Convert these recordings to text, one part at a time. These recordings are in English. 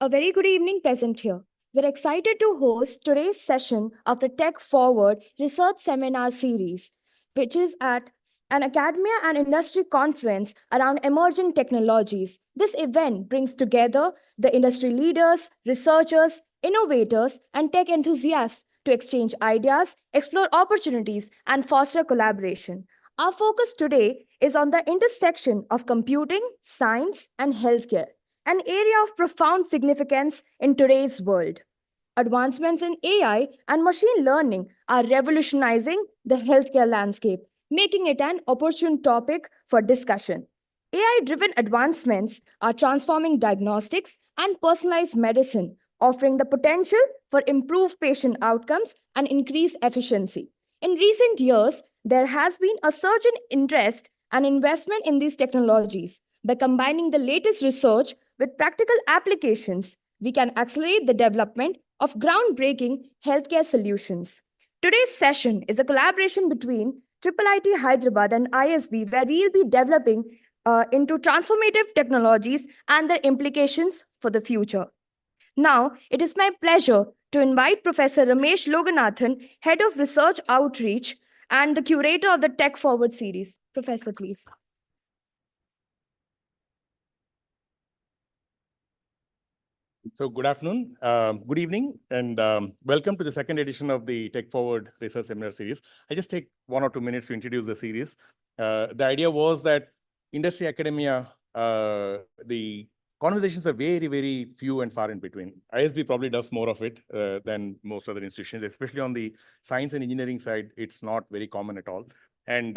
A very good evening present here. We're excited to host today's session of the TechForward Research Seminar Series, which is at an academia and industry conference around emerging technologies. This event brings together the industry leaders, researchers, innovators, and tech enthusiasts to exchange ideas, explore opportunities, and foster collaboration. Our focus today is on the intersection of computing, science, and healthcare, an area of profound significance in today's world. Advancements in AI and machine learning are revolutionizing the healthcare landscape, making it an opportune topic for discussion. AI driven advancements are transforming diagnostics and personalized medicine, offering the potential for improved patient outcomes and increased efficiency. In recent years, there has been a surge in interest and investment in these technologies. By combining the latest research with practical applications, we can accelerate the development of groundbreaking healthcare solutions. Today's session is a collaboration between IIIT Hyderabad and ISB, where we'll be developing into transformative technologies and their implications for the future. Now, it is my pleasure to invite Professor Ramesh Loganathan, Head of Research Outreach and the curator of the Tech Forward series. Professor, please. So good afternoon, good evening, and welcome to the second edition of the Tech Forward Research Seminar Series. I just take 1 or 2 minutes to introduce the series. The idea was that industry academia, the conversations are very, very few and far in between. ISB probably does more of it than most other institutions, especially on the science and engineering side. It's not very common at all. And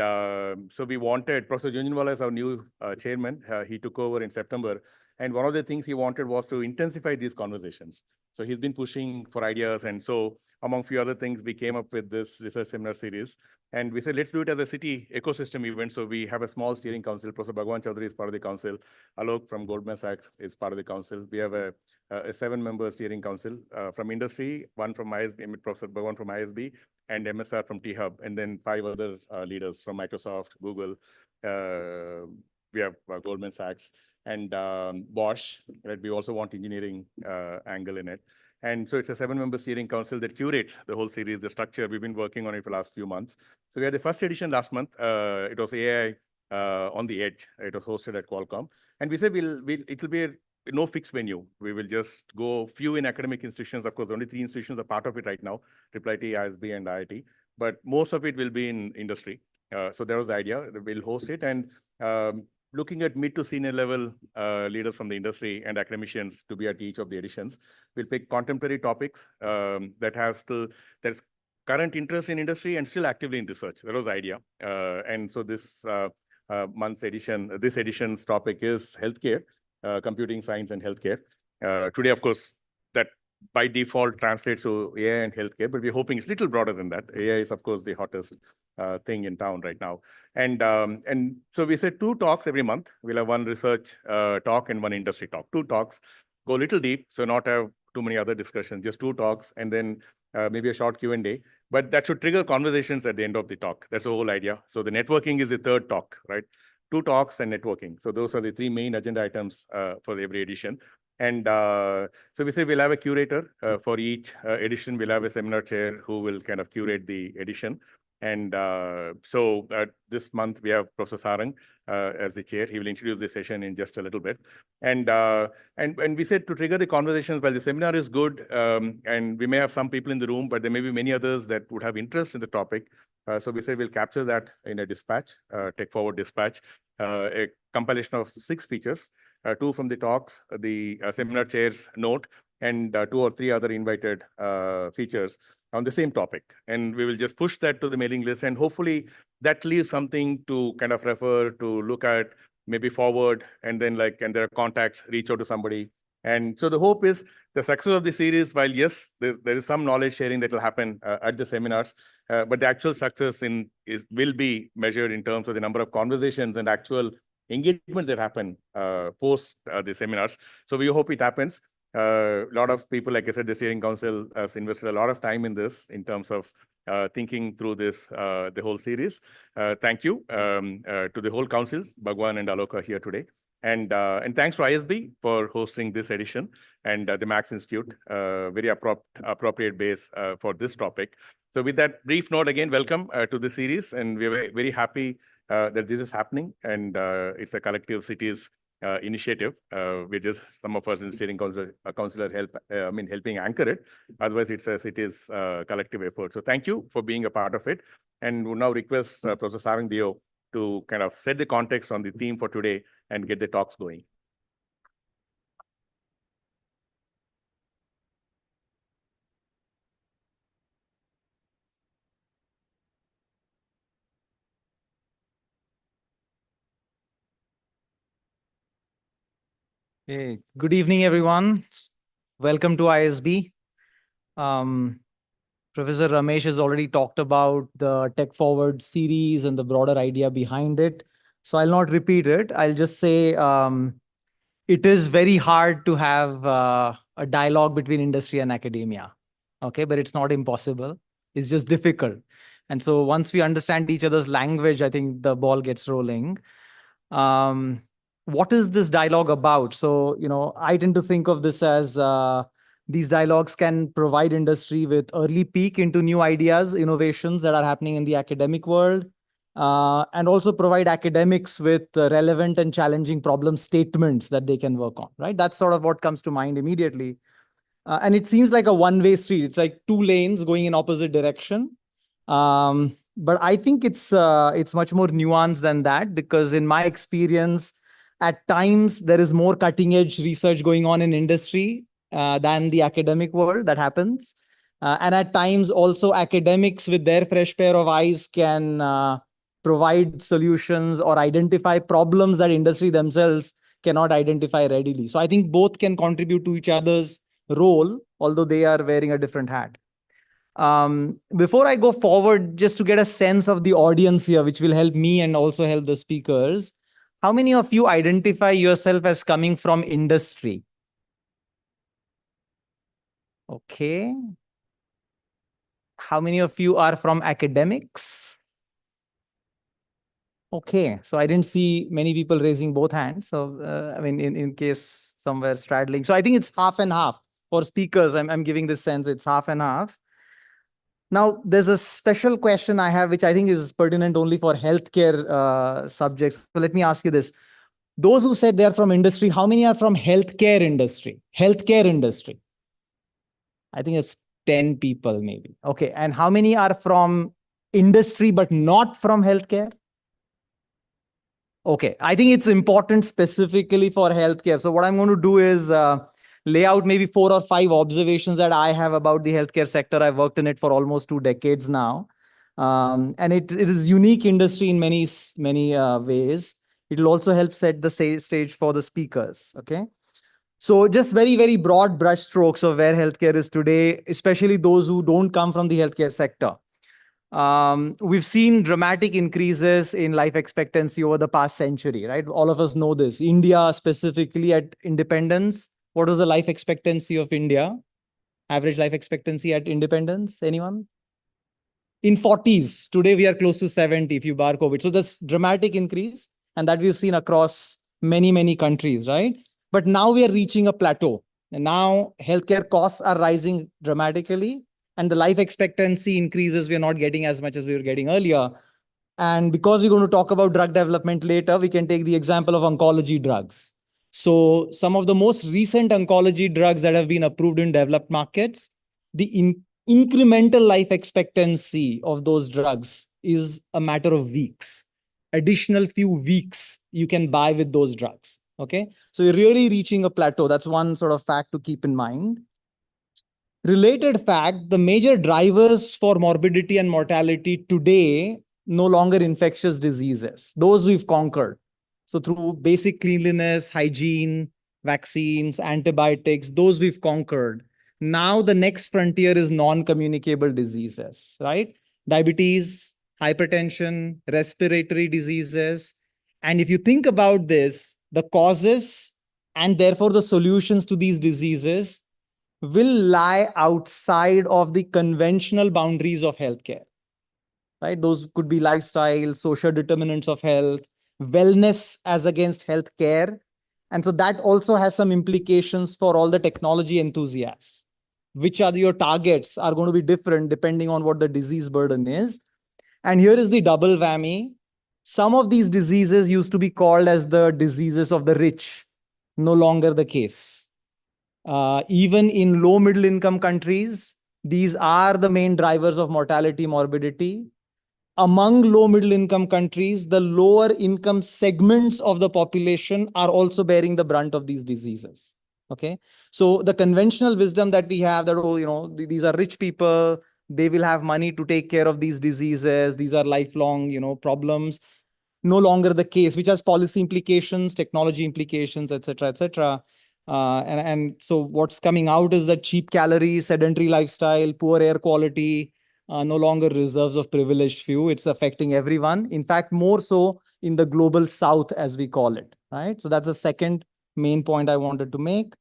so we wanted, Professor Junjunwala is our new chairman. He took over in September. And one of the things he wanted was to intensify these conversations. So he's been pushing for ideas. And so among few other things, we came up with this research seminar series. And we said, let's do it as a city ecosystem event. So we have a small steering council. Professor Bhagwan Chaudhary is part of the council. Alok from Goldman Sachs is part of the council. We have a 7-member steering council from industry, one from ISB, Professor Bhagwan from ISB, and MSR from T-Hub, and then 5 other leaders from Microsoft, Google. We have Goldman Sachs and Bosch, right? We also want engineering angle in it. And so it's a 7-member steering council that curates the whole series, the structure. We've been working on it for the last few months. So we had the first edition last month. It was AI on the Edge. It was hosted at Qualcomm. And we said it will be no fixed venue. We will just go few in academic institutions. Of course, only 3 institutions are part of it right now, IIIT, ISB, and IIT. But most of it will be in industry. So that was the idea. We'll host it. And looking at mid to senior level leaders from the industry and academicians to be at each of the editions. We'll pick contemporary topics there's current interest in industry and still actively in research. That was the idea. And so this month's edition, this edition's topic is healthcare, computing, science, and healthcare. Today, of course, that by default translates to AI and healthcare, but we're hoping it's a little broader than that. AI is, of course, the hottest thing in town right now. And so we said 2 talks every month. We'll have 1 research talk and 1 industry talk. 2 talks, go a little deep, so not have too many other discussions, just 2 talks, and then maybe a short Q&A. But that should trigger conversations at the end of the talk. That's the whole idea. So the networking is the 3rd talk, right? 2 talks and networking. So those are the 3 main agenda items for every edition. And so we say we'll have a curator for each edition. We'll have a seminar chair who will kind of curate the edition. And so this month we have Professor Sarang as the chair. He will introduce the session in just a little bit. And we said to trigger the conversations, while the seminar is good, and we may have some people in the room, but there may be many others that would have interest in the topic. So we said we'll capture that in a dispatch, Tech Forward dispatch, a compilation of 6 features. 2 from the talks, the seminar chair's note, and 2 or 3 other invited features on the same topic. And we will just push that to the mailing list, and hopefully that leaves something to kind of refer to, look at, maybe forward, and then and there are contacts, reach out to somebody. And so the hope is the success of the series, while yes, there is some knowledge sharing that will happen at the seminars, but the actual success will be measured in terms of the number of conversations and actual engagement that happen post the seminars. So we hope it happens. A lot of people, like I said, the steering council has invested a lot of time in this in terms of thinking through this, the whole series. Thank you to the whole council. Bhagwan and Alok are here today. And thanks to ISB for hosting this edition and the Max Institute, very appropriate base for this topic. So with that brief note, again, welcome to the series. And we're very happy that this is happening. And it's a collective cities initiative. We're just some of us in steering council helping anchor it. Otherwise, it's a cities collective effort. So thank you for being a part of it. And we'll now request Professor Sarang to kind of set the context on the theme for today and get the talks going. Hey, good evening, everyone. Welcome to ISB. Professor Ramesh has already talked about the TechForward series and the broader idea behind it. So I'll not repeat it. I'll just say it is very hard to have a dialogue between industry and academia. Okay, but it's not impossible. It's just difficult. And so once we understand each other's language, I think the ball gets rolling. What is this dialogue about? So, I tend to think of this as these dialogues can provide industry with early peek into new ideas, innovations that are happening in the academic world, and also provide academics with relevant and challenging problem statements that they can work on, right? That's sort of what comes to mind immediately. And it seems like a one-way street. It's like two lanes going in opposite direction. But I think it's much more nuanced than that, because in my experience, at times there is more cutting edge research going on in industry than the academic world that happens. And at times also academics with their fresh pair of eyes can provide solutions or identify problems that industry themselves cannot identify readily. So I think both can contribute to each other's role, although they are wearing a different hat. Before I go forward, just to get a sense of the audience here, which will help me and also help the speakers, how many of you identify yourself as coming from industry? Okay. How many of you are from academics? Okay, so I didn't see many people raising both hands. So, in case somewhere straddling. So I think it's half and half. For speakers, I'm giving this sense it's half and half. Now, there's a special question I have, which I think is pertinent only for healthcare subjects. So let me ask you this. Those who said they're from industry, how many are from healthcare industry? Healthcare industry. I think it's 10 people maybe. Okay. And how many are from industry but not from healthcare? Okay. I think it's important specifically for healthcare. So what I'm going to do is lay out maybe 4 or 5 observations that I have about the healthcare sector. I've worked in it for almost 2 decades now. And it is unique industry in many ways. It will also help set the stage for the speakers. Okay. So just very, very broad brush strokes of where healthcare is today, especially those who don't come from the healthcare sector. We've seen dramatic increases in life expectancy over the past century, right? All of us know this. India specifically at independence. What was the life expectancy of India? Average life expectancy at independence? Anyone? In 40s. Today we are close to 70 if you bar COVID. So that's dramatic increase, and that we've seen across many, many countries, right? But now we are reaching a plateau. And now healthcare costs are rising dramatically, and the life expectancy increases. We're not getting as much as we were getting earlier. And because we're going to talk about drug development later, we can take the example of oncology drugs. So some of the most recent oncology drugs that have been approved in developed markets, the incremental life expectancy of those drugs is a matter of weeks. Additional few weeks you can buy with those drugs. Okay. So you're really reaching a plateau. That's one sort of fact to keep in mind. Related fact, the major drivers for morbidity and mortality today no longer infectious diseases. Those we've conquered. So through basic cleanliness, hygiene, vaccines, antibiotics, those we've conquered. Now the next frontier is non-communicable diseases, right? Diabetes, hypertension, respiratory diseases. And if you think about this, the causes and therefore the solutions to these diseases will lie outside of the conventional boundaries of healthcare, right? Those could be lifestyle, social determinants of health, wellness as against healthcare, And so that also has some implications for all the technology enthusiasts. Which are your targets are going to be different depending on what the disease burden is. And here is the double whammy. Some of these diseases used to be called as the diseases of the rich. No longer the case. Even in low middle income countries, these are the main drivers of mortality, morbidity. Among low middle income countries, the lower income segments of the population are also bearing the brunt of these diseases. Okay. So the conventional wisdom that we have that, oh, these are rich people, they will have money to take care of these diseases. These are lifelong, problems. No longer the case, which has policy implications, technology implications, etc., etc. And so what's coming out is that cheap calories, sedentary lifestyle, poor air quality, no longer reserves of privileged few. It's affecting everyone. In fact, more so in the global south, as we call it, right? So that's the second main point I wanted to make.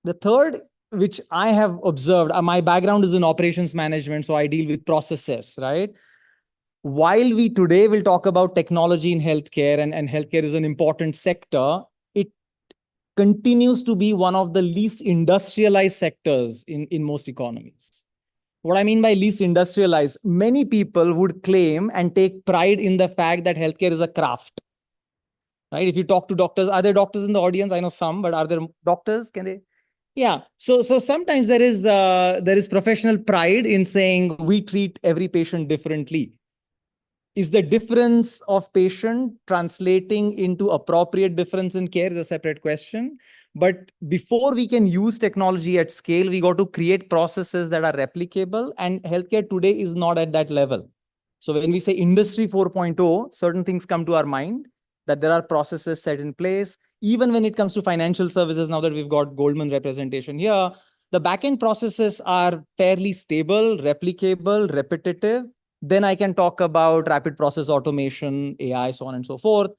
The third, which I have observed, my background is in operations management, so I deal with processes, right? While we today will talk about technology in healthcare, and healthcare is an important sector, it continues to be one of the least industrialized sectors in most economies. What I mean by least industrialized, many people would claim and take pride in the fact that healthcare is a craft. Right? If you talk to doctors, are there doctors in the audience? I know some, but are there doctors? Can they? Yeah. So sometimes there is professional pride in saying we treat every patient differently. Is the difference of patient translating into appropriate difference in care is a separate question. But before we can use technology at scale, we got to create processes that are replicable. And healthcare today is not at that level. So when we say industry 4.0, certain things come to our mind, that there are processes set in place. Even when it comes to financial services, now that we've got Goldman representation here, the backend processes are fairly stable, replicable, repetitive. Then I can talk about rapid process automation, AI, so on and so forth.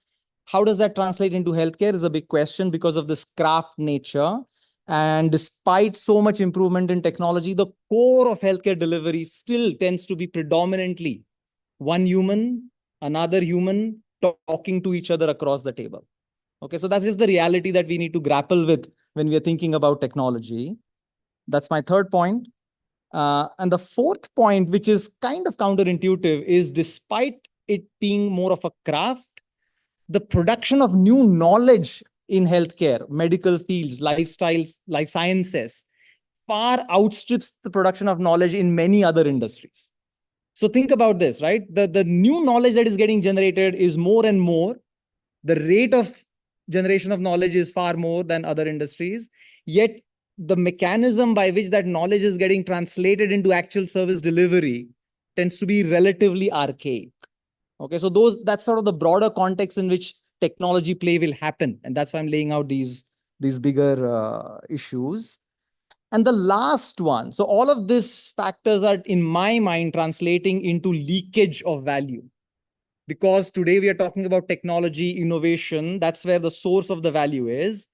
How does that translate into healthcare is a big question because of this craft nature. And despite so much improvement in technology, the core of healthcare delivery still tends to be predominantly one human, another human talking to each other across the table. Okay, so that's just the reality that we need to grapple with when we are thinking about technology. That's my third point. And the fourth point, which is kind of counterintuitive, is despite it being more of a craft, the production of new knowledge in healthcare, medical fields, lifestyles, life sciences, far outstrips the production of knowledge in many other industries. So think about this, right? The new knowledge that is getting generated is more and more. The rate of generation of knowledge is far more than other industries. Yet the mechanism by which that knowledge is getting translated into actual service delivery tends to be relatively archaic. Okay, so that's sort of the broader context in which technology play will happen. And that's why I'm laying out these bigger issues. And the last one, so all of these factors are, in my mind, translating into leakage of value. Because today we are talking about technology, innovation, that's where the source of the value is.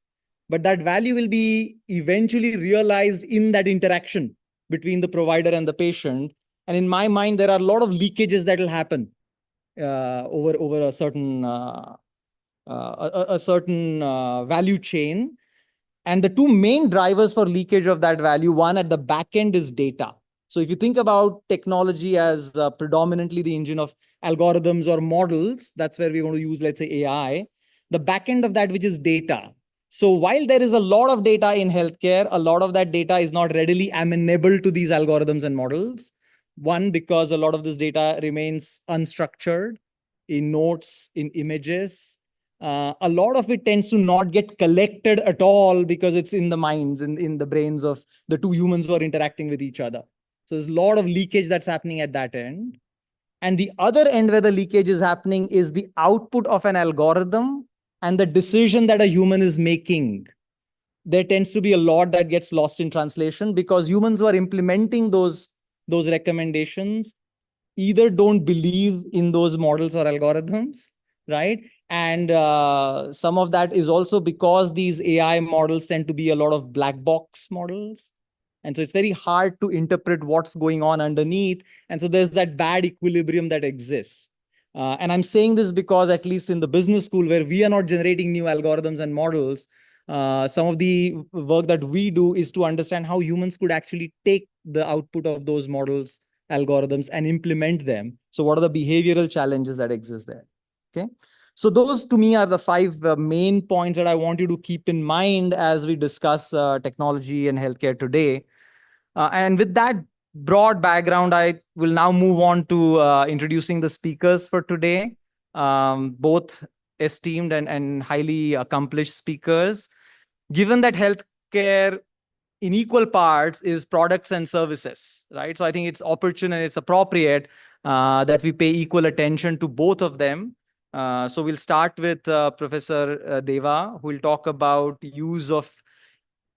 But that value will be eventually realized in that interaction between the provider and the patient. And in my mind, there are a lot of leakages that will happen over a certain value chain. And the two main drivers for leakage of that value, one at the back end is data. So if you think about technology as predominantly the engine of algorithms or models, that's where we're going to use, let's say, AI, the back end of that, which is data. So while there is a lot of data in healthcare, a lot of that data is not readily amenable to these algorithms and models. One, because a lot of this data remains unstructured in notes, in images. A lot of it tends to not get collected at all because it's in the minds, in the brains of the two humans who are interacting with each other. So there's a lot of leakage that's happening at that end. And the other end where the leakage is happening is the output of an algorithm and the decision that a human is making. There tends to be a lot that gets lost in translation because humans who are implementing those recommendations either don't believe in those models or algorithms, right? And some of that is also because these AI models tend to be a lot of black box models. And so it's very hard to interpret what's going on underneath. And so there's that bad equilibrium that exists. And I'm saying this because at least in the business school where we are not generating new algorithms and models, some of the work that we do is to understand how humans could actually take the output of those models, algorithms, and implement them. So what are the behavioral challenges that exist there? Okay. So those to me are the five main points that I want you to keep in mind as we discuss technology and healthcare today. And with that broad background, I will now move on to introducing the speakers for today, both esteemed and highly accomplished speakers. Given that healthcare in equal parts is products and services, right? So I think it's opportune and it's appropriate that we pay equal attention to both of them. So we'll start with Professor Deva, who will talk about use of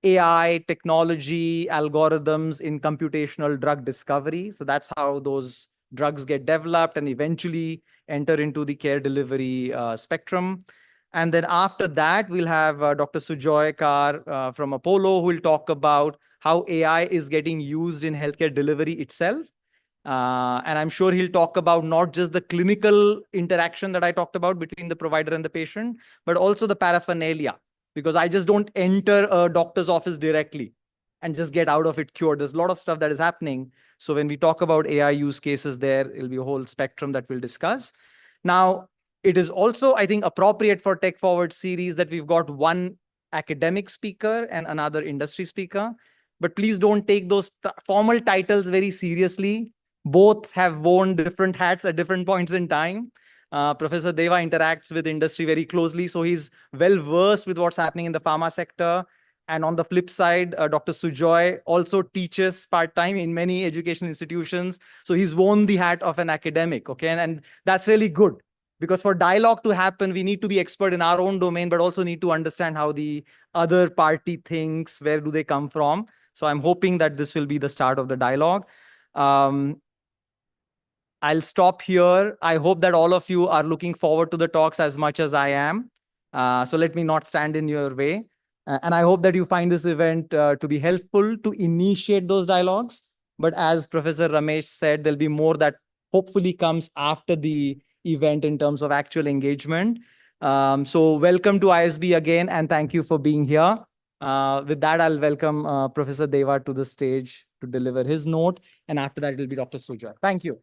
AI, technology, algorithms in computational drug discovery. So that's how those drugs get developed and eventually enter into the care delivery spectrum. And then after that, we'll have Dr. Sujoy from Apollo, who will talk about how AI is getting used in healthcare delivery itself. And I'm sure he'll talk about not just the clinical interaction that I talked about between the provider and the patient, but also the paraphernalia, because I just don't enter a doctor's office directly and just get out of it cured. There's a lot of stuff that is happening. So when we talk about AI use cases there, it'll be a whole spectrum that we'll discuss. Now, it is also, I think, appropriate for Tech Forward series that we've got one academic speaker and another industry speaker. But please don't take those formal titles very seriously. Both have worn different hats at different points in time. Professor Deva interacts with industry very closely, so he's well versed with what's happening in the pharma sector. And on the flip side, Dr. Sujoy also teaches part-time in many education institutions. So he's worn the hat of an academic, okay? And that's really good, because for dialogue to happen, we need to be expert in our own domain, but also need to understand how the other party thinks, where do they come from. So I'm hoping that this will be the start of the dialogue. I'll stop here. I hope that all of you are looking forward to the talks as much as I am. So let me not stand in your way. And I hope that you find this event to be helpful to initiate those dialogues. But as Professor Ramesh said, there'll be more that hopefully comes after the event in terms of actual engagement. So welcome to ISB again, and thank you for being here. With that, I'll welcome Professor Deva to the stage to deliver his note. And after that, it'll be Dr. Sujoy. Thank you.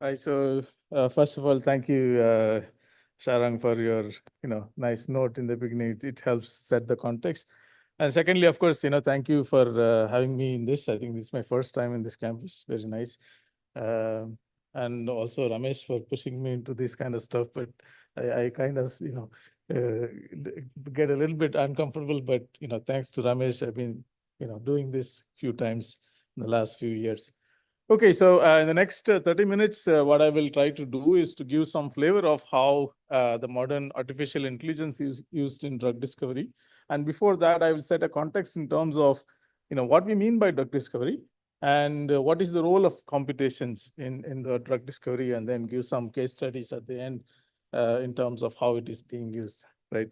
Right. So first of all, thank you, Sharang, for your nice note in the beginning. It helps set the context. And secondly, of course, thank you for having me in this. I think this is my first time in this campus. Very nice. And also Ramesh for pushing me into this kind of stuff. But I kind of get a little bit uncomfortable. But thanks to Ramesh, I've been doing this few times in the last few years. Okay, so in the next 30 minutes, what I will try to do is to give some flavor of how the modern artificial intelligence is used in drug discovery. And before that, I will set a context in terms of what we mean by drug discovery and what is the role of computations in the drug discovery, and then give some case studies at the end in terms of how it is being used, right?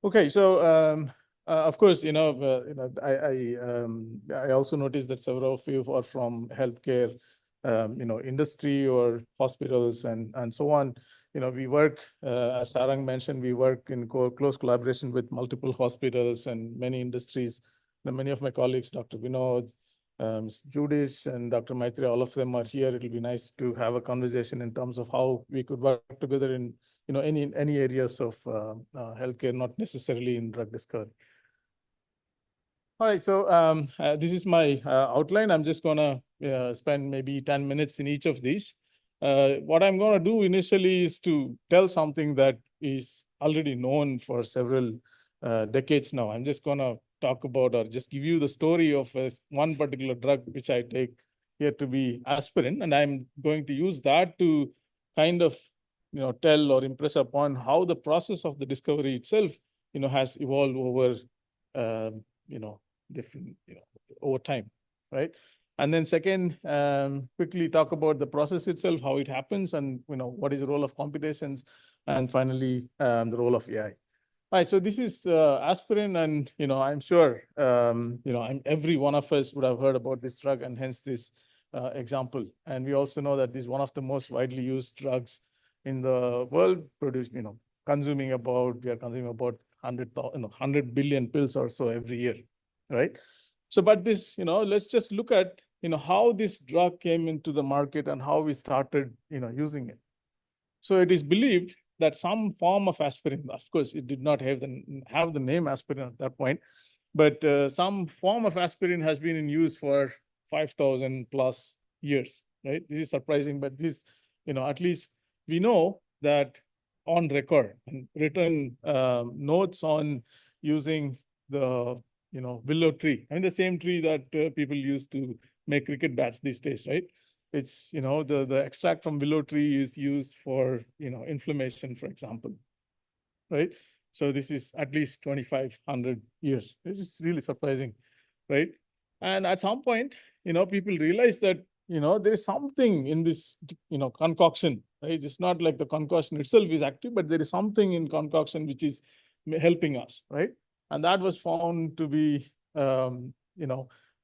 Okay, so of course, I also noticed that several of you are from healthcare, industry or hospitals and so on. We work, as Sarang mentioned, we work in close collaboration with multiple hospitals and many industries. Many of my colleagues, Dr. Vinod, Judish, and Dr. Maitri, all of them are here. It'll be nice to have a conversation in terms of how we could work together in any areas of healthcare, not necessarily in drug discovery. All right, so this is my outline. I'm just gonna spend maybe 10 minutes in each of these. What I'm gonna do initially is to tell something that is already known for several decades now. I'm just going to talk about or just give you the story of one particular drug which I take here to be aspirin, and I'm going to use that to kind of tell or impress upon how the process of the discovery itself has evolved over different over time, right? And then second, quickly talk about the process itself, how it happens, and what is the role of computations, and finally the role of AI. All right, so this is aspirin, and I'm sure every one of us would have heard about this drug, and hence this example. And we also know that this is one of the most widely used drugs in the world, consuming about 100 billion pills or so every year, right? So, but this, let's just look at how this drug came into the market and how we started using it. So it is believed that some form of aspirin, of course, it did not have the name aspirin at that point, but some form of aspirin has been in use for 5,000 plus years, right? This is surprising, but this, at least we know that on record and written notes on using the, willow tree. I mean, the same tree that people use to make cricket bats these days, right? It's, the extract from willow tree is used for, inflammation, for example, right? So this is at least 2,500 years. This is really surprising, right? And at some point, people realize that, there is something in this, concoction, right? It's not like the concoction itself is active, but there is something in concoction which is helping us, right? And that was found to be,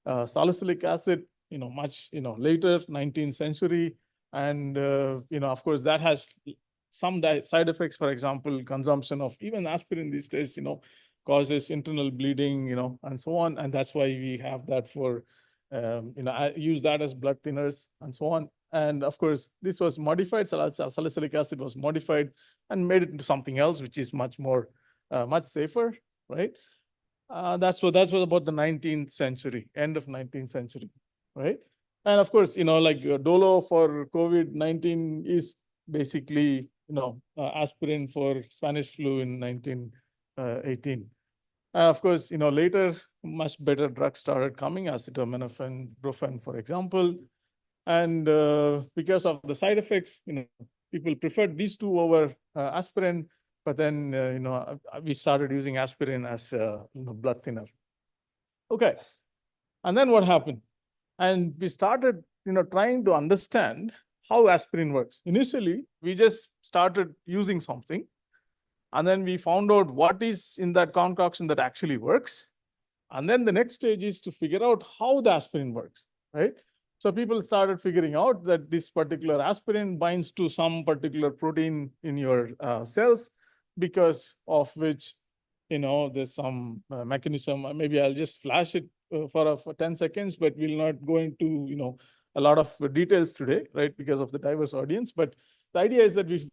salicylic acid, much, later 19th century. And, of course, that has some side effects. For example, consumption of even aspirin these days, causes internal bleeding, and so on. And that's why we have that for, I use that as blood thinners and so on. And of course, this was modified. Salicylic acid was modified and made it into something else, which is much more, much safer, right? That's what about the 19th century, end of 19th century, right? And of course, like Dolo for COVID-19 is basically, aspirin for Spanish flu in 1918. Of course, later, much better drugs started coming, acetaminophen, Prof, for example. And because of the side effects, people preferred these two over aspirin. But then, we started using aspirin as a blood thinner. Okay. And then what happened? And we started, trying to understand how aspirin works. Initially, we just started using something. And then we found out what is in that concoction that actually works. And then the next stage is to figure out how the aspirin works, right? So people started figuring out that this particular aspirin binds to some particular protein in your cells, because of which, there's some mechanism. Maybe I'll just flash it for 10 seconds, but we'll not go into, a lot of details today, right? Because of the diverse audience. But the idea is that we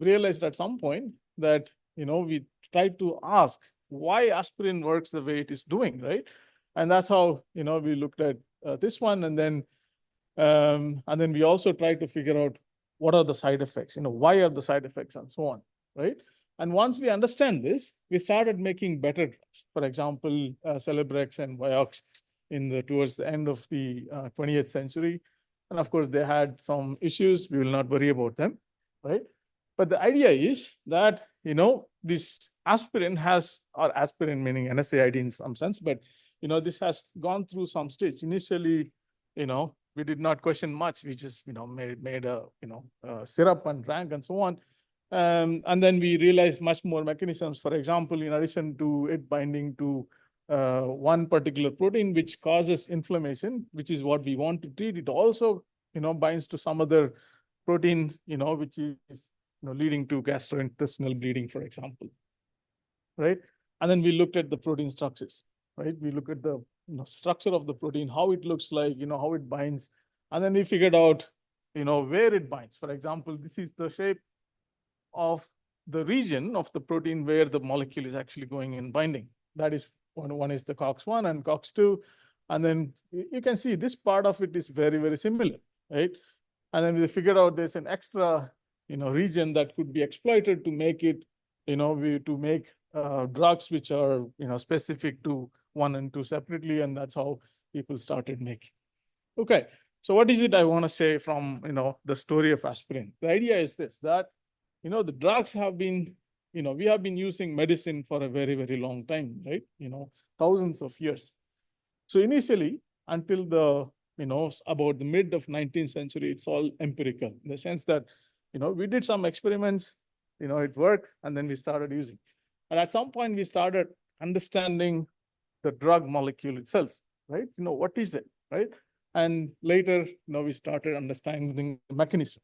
realized at some point that, we tried to ask why aspirin works the way it is doing, right? And that's how, we looked at this one. And then we also tried to figure out what are the side effects, why are the side effects and so on, right? And once we understand this, we started making better drugs. For example, Celebrex and Vioxx towards the end of the 20th century. And of course, they had some issues. We will not worry about them, right? But the idea is that, this aspirin or aspirin meaning NSAID in some sense, but, this has gone through some stage. Initially, we did not question much. We just, made a, syrup and drank and so on. And then we realized much more mechanisms. For example, in addition to it binding to one particular protein, which causes inflammation, which is what we want to treat, it also, binds to some other protein, which is, leading to gastrointestinal bleeding, for example, right? And then we looked at the protein structures, right? We look at the structure of the protein, how it looks like, how it binds. And then we figured out, where it binds. For example, this is the shape of the region of the protein where the molecule is actually going and binding. That is one is the COX-1 and COX-2. And then you can see this part of it is very, very similar, right? And then we figured out there's an extra, region that could be exploited to make it, to make drugs which are, specific to 1 and 2 separately, and that's how people started making. Okay, so what is it I want to say from, the story of aspirin? The idea is this, that, the drugs have been, we have been using medicine for a very, very long time, right? Thousands of years. So initially, until the, about the mid of 19th century, it's all empirical in the sense that, we did some experiments, it worked, and then we started using. And at some point, we started understanding the drug molecule itself, right? What is it, right? And later, we started understanding the mechanism.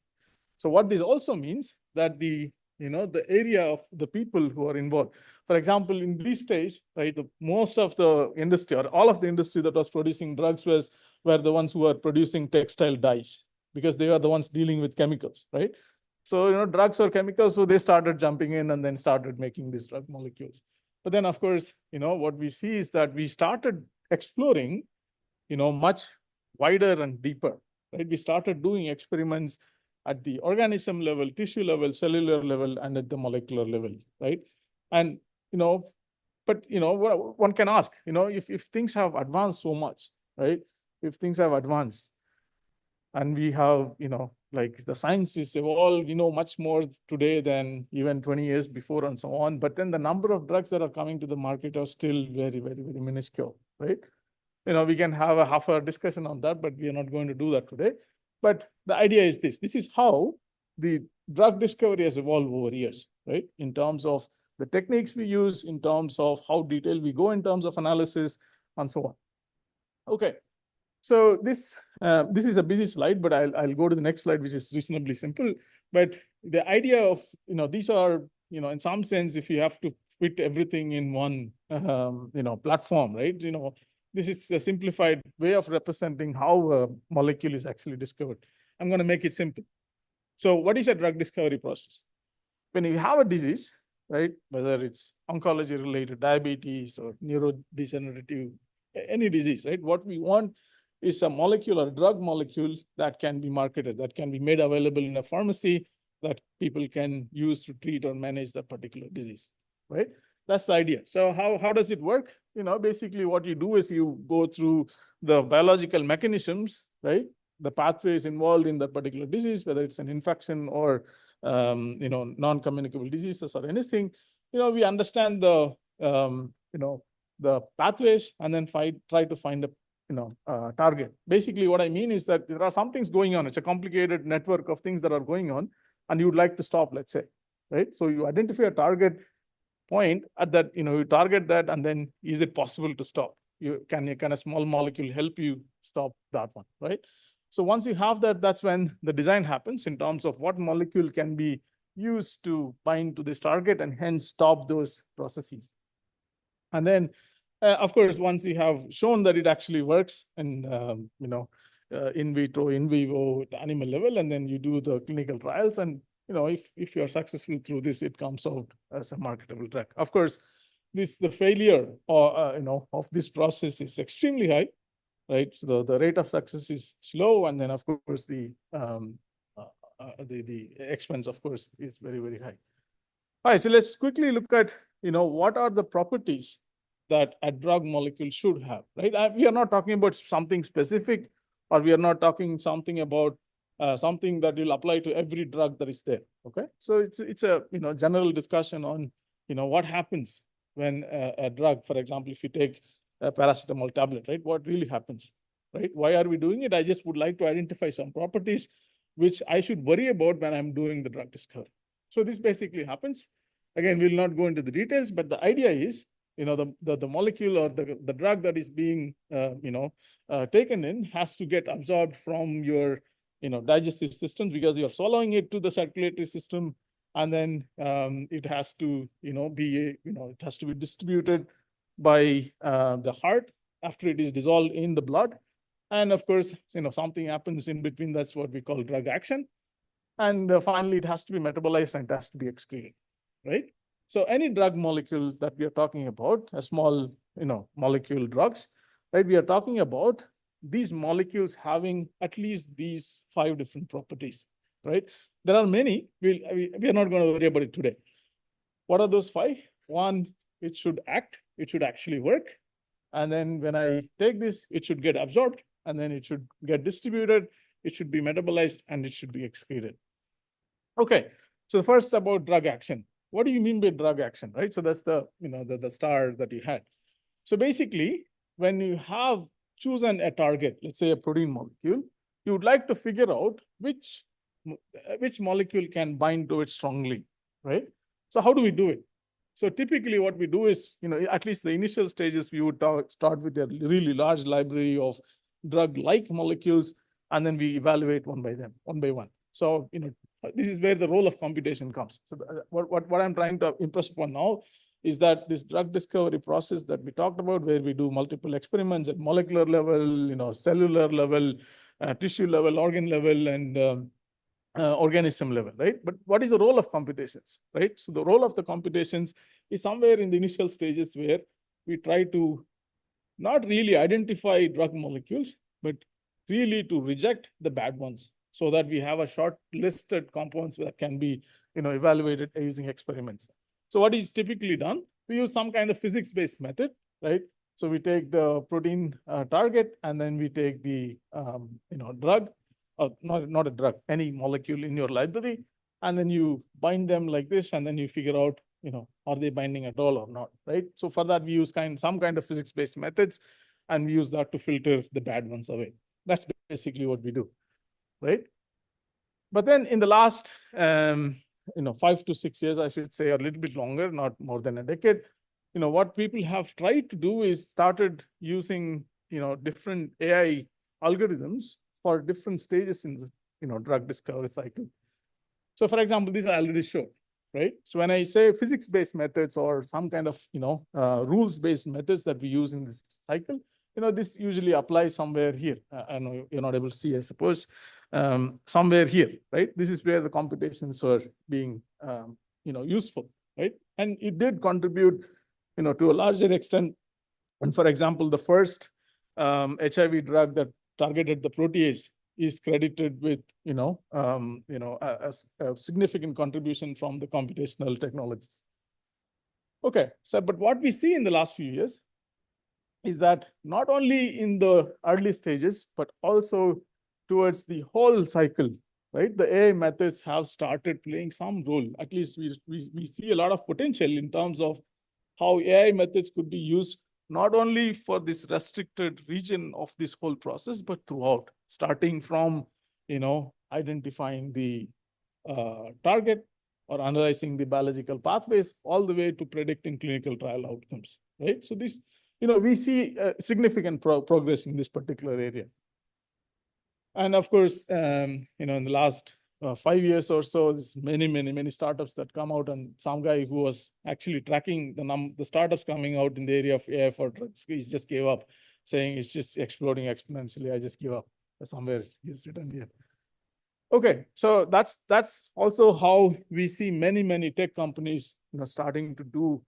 So what this also means that the area of the people who are involved. For example, in this stage, right, most of the industry or all of the industry that was producing drugs were the ones who were producing textile dyes because they were the ones dealing with chemicals, right? So, drugs or chemicals, so they started jumping in and then started making these drug molecules. But then, of course, what we see is that we started exploring, much wider and deeper, right? We started doing experiments at the organism level, tissue level, cellular level, and at the molecular level, right? And, but, one can ask, if things have advanced so much, right? If things have advanced and we have, like the science is evolved, much more today than even 20 years before and so on. But then the number of drugs that are coming to the market are still very, very, very minuscule, right? We can have a half-hour discussion on that, but we are not going to do that today. But the idea is this. This is how the drug discovery has evolved over years, right? In terms of the techniques we use, in terms of how detailed we go in terms of analysis, and so on. Okay. So this is a busy slide, but I'll go to the next slide, which is reasonably simple. But the idea of, these are, in some sense, if you have to fit everything in one, platform, right? This is a simplified way of representing how a molecule is actually discovered. I'm going to make it simple. So what is a drug discovery process? When you have a disease, right, whether it's oncology-related, diabetes, or neurodegenerative, any disease, right, what we want is a molecule or a drug molecule that can be marketed, that can be made available in a pharmacy, that people can use to treat or manage that particular disease, right? That's the idea. So how does it work? Basically what you do is you go through the biological mechanisms, right? The pathways involved in that particular disease, whether it's an infection or, non-communicable diseases or anything. We understand the, the pathways and then try to find a target. Basically what I mean is that there are some things going on. It's a complicated network of things that are going on and you would like to stop, let's say, right? So you identify a target point at that, you target that, and then is it possible to stop? Can a small molecule help you stop that one, right? So once you have that, that's when the design happens in terms of what molecule can be used to bind to this target and hence stop those processes. And then, of course, once you have shown that it actually works and, in vitro, in vivo, at animal level, and then you do the clinical trials and if you're successful through this, it comes out as a marketable drug. Of course, the failure of this process is extremely high, right? So the rate of success is slow, and then of course the expense, of course, is very, very high. All right, so let's quickly look at what are the properties that a drug molecule should have, right? We are not talking about something specific, or we are not talking something about something that will apply to every drug that is there. Okay, so it's a general discussion on what happens when a drug, for example, if you take a paracetamol tablet, right? What really happens, right? Why are we doing it? I just would like to identify some properties which I should worry about when I'm doing the drug discovery. So this basically happens. Again, we'll not go into the details, but the idea is the molecule or the drug that is being taken in has to get absorbed from your digestive system because you're swallowing it to the circulatory system, and then it has to it has to be distributed by the heart after it is dissolved in the blood, and of course something happens in between. That's what we call drug action, and finally it has to be metabolized and it has to be excreted, right? So any drug molecules that we are talking about, a small molecule drugs, right? We are talking about these molecules having at least these 5 different properties, right? There are many. We are not going to worry about it today. What are those 5? One, it should act, it should actually work. And then when I take this, it should get absorbed, and then it should get distributed, it should be metabolized, and it should be excreted. Okay, so first about drug action. What do you mean by drug action, right? So that's the, the star that you had. So basically, when you have chosen a target, let's say a protein molecule, you would like to figure out which molecule can bind to it strongly, right? So how do we do it? So typically what we do is, at least the initial stages, we would start with a really large library of drug-like molecules, and then we evaluate one by one. So, this is where the role of computation comes. So what I'm trying to impress upon now is that this drug discovery process that we talked about, where we do multiple experiments at molecular level, cellular level, tissue level, organ level, and organism level, right? But what is the role of computations, right? So the role of the computations is somewhere in the initial stages where we try to not really identify drug molecules, but really to reject the bad ones, so that we have a short listed compounds that can be, evaluated using experiments. So what is typically done? We use some kind of physics-based method, right? So we take the protein target, and then we take the, drug, not a drug, any molecule in your library, and then you bind them like this, and then you figure out, are they binding at all or not, right? So for that, we use some kind of physics-based methods, and we use that to filter the bad ones away. That's basically what we do, right? But then in the last, 5 to 6 years, I should say, a little bit longer, not more than a decade, what people have tried to do is started using, different AI algorithms for different stages in the, drug discovery cycle. So for example, this I already showed, right? So when I say physics-based methods or some kind of, rules-based methods that we use in this cycle, this usually applies somewhere here. I know you're not able to see, I suppose, somewhere here, right? This is where the computations are being, useful, right? And it did contribute, to a larger extent. And for example, the first HIV drug that targeted the protease is credited with, a significant contribution from the computational technologies. Okay, so but what we see in the last few years is that not only in the early stages, but also towards the whole cycle, right? The AI methods have started playing some role. At least we see a lot of potential in terms of how AI methods could be used not only for this restricted region of this whole process, but throughout, starting from, identifying the target or analyzing the biological pathways, all the way to predicting clinical trial outcomes, right? So this, we see significant progress in this particular area. And of course, in the last 5 years or so, there's many startups that come out, and some guy who was actually tracking the startups coming out in the area of AI for drugs, he just gave up, saying it's just exploding exponentially. I just give up. Somewhere he's written here. Okay, so that's also how we see many tech companies, starting to do,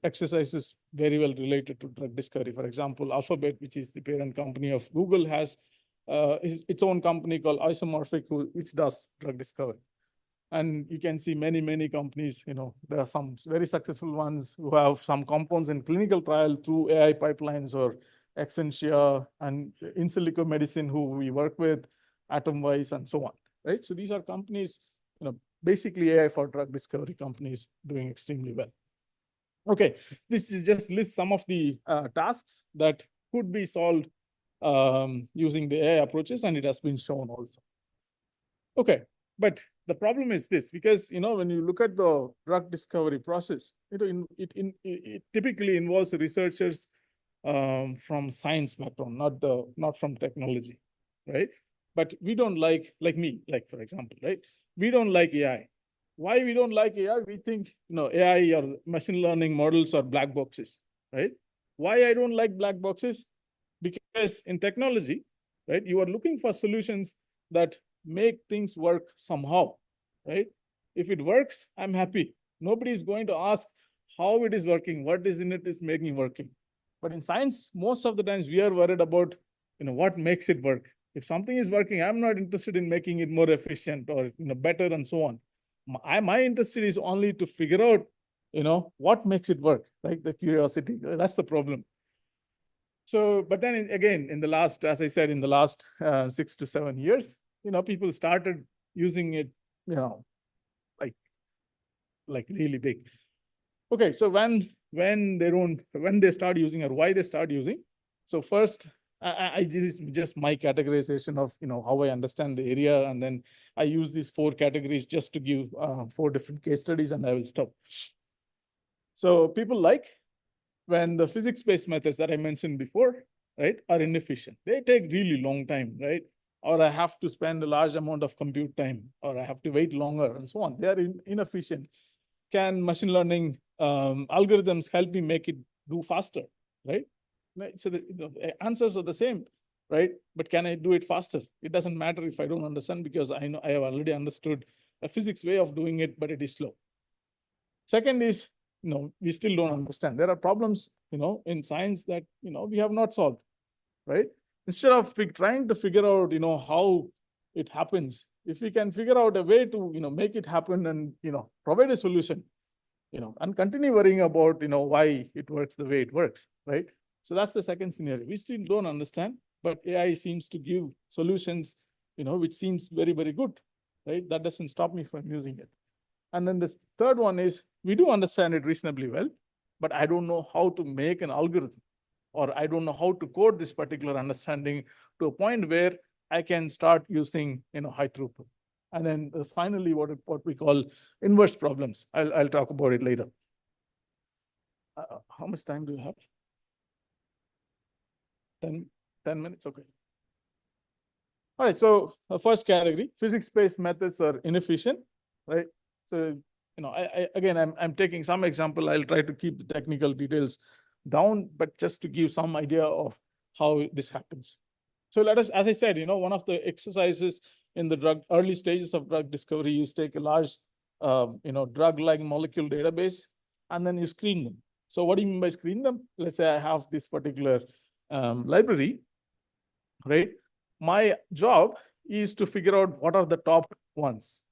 exercises very well related to drug discovery. For example, Alphabet, which is the parent company of Google, has its own company called Isomorphic, which does drug discovery. And you can see many companies, there are some very successful ones who have some compounds in clinical trial through AI pipelines, or Excentia and In Silico Medicine, who we work with, Atomwise, and so on, right? So these are companies, basically AI for drug discovery companies doing extremely well. Okay, this is just list some of the tasks that could be solved using the AI approaches, and it has been shown also. Okay, but the problem is this, because when you look at the drug discovery process, it typically involves researchers from science background, not from technology, right? But we don't like me, for example, right? We don't like AI. Why we don't like AI? We think AI or machine learning models are black boxes, right? Why I don't like black boxes? Because in technology, right, you are looking for solutions that make things work somehow, right? If it works, I'm happy. Nobody is going to ask how it is working, what is in it is making working. But in science, most of the times we are worried about what makes it work. If something is working, I'm not interested in making it more efficient or better and so on. my interest is only to figure out, what makes it work, right? The curiosity, that's the problem. So, but then again, in the last, as I said, in the last 6 to 7 years, people started using it, like really big. Okay, so when they start using, or why they start using. So first, I just my categorization of how I understand the area, and then I use these 4 categories just to give 4 different case studies, and I will stop. So people like when the physics-based methods that I mentioned before, right, are inefficient. They take really long time, right? Or I have to spend a large amount of compute time, or I have to wait longer, and so on. They are inefficient. Can machine learning algorithms help me make it do faster, right? So the answers are the same, right? But can I do it faster? It doesn't matter if I don't understand, because I know I have already understood a physics way of doing it, but it is slow. Second is, we still don't understand. There are problems, in science that, we have not solved, right? Instead of trying to figure out, how it happens, if we can figure out a way to, make it happen and, provide a solution, and continue worrying about, why it works the way it works, right? So that's the second scenario. We still don't understand, but AI seems to give solutions, which seems very, very good, right? That doesn't stop me from using it. And then the third one is, we do understand it reasonably well, but I don't know how to make an algorithm, or I don't know how to code this particular understanding to a point where I can start using, high throughput. And then finally, what we call inverse problems. I'll talk about it later. How much time do you have? 10 minutes, okay. All right, so the first category, physics-based methods are inefficient, right? So, I'm taking some example. I'll try to keep the technical details down, but just to give some idea of how this happens. So let us, as I said, one of the exercises in the early stages of drug discovery is take a large, drug-like molecule database, and then you screen them. So what do you mean by screen them? Let's say I have this particular library, right? My job is to figure out what are the top ones.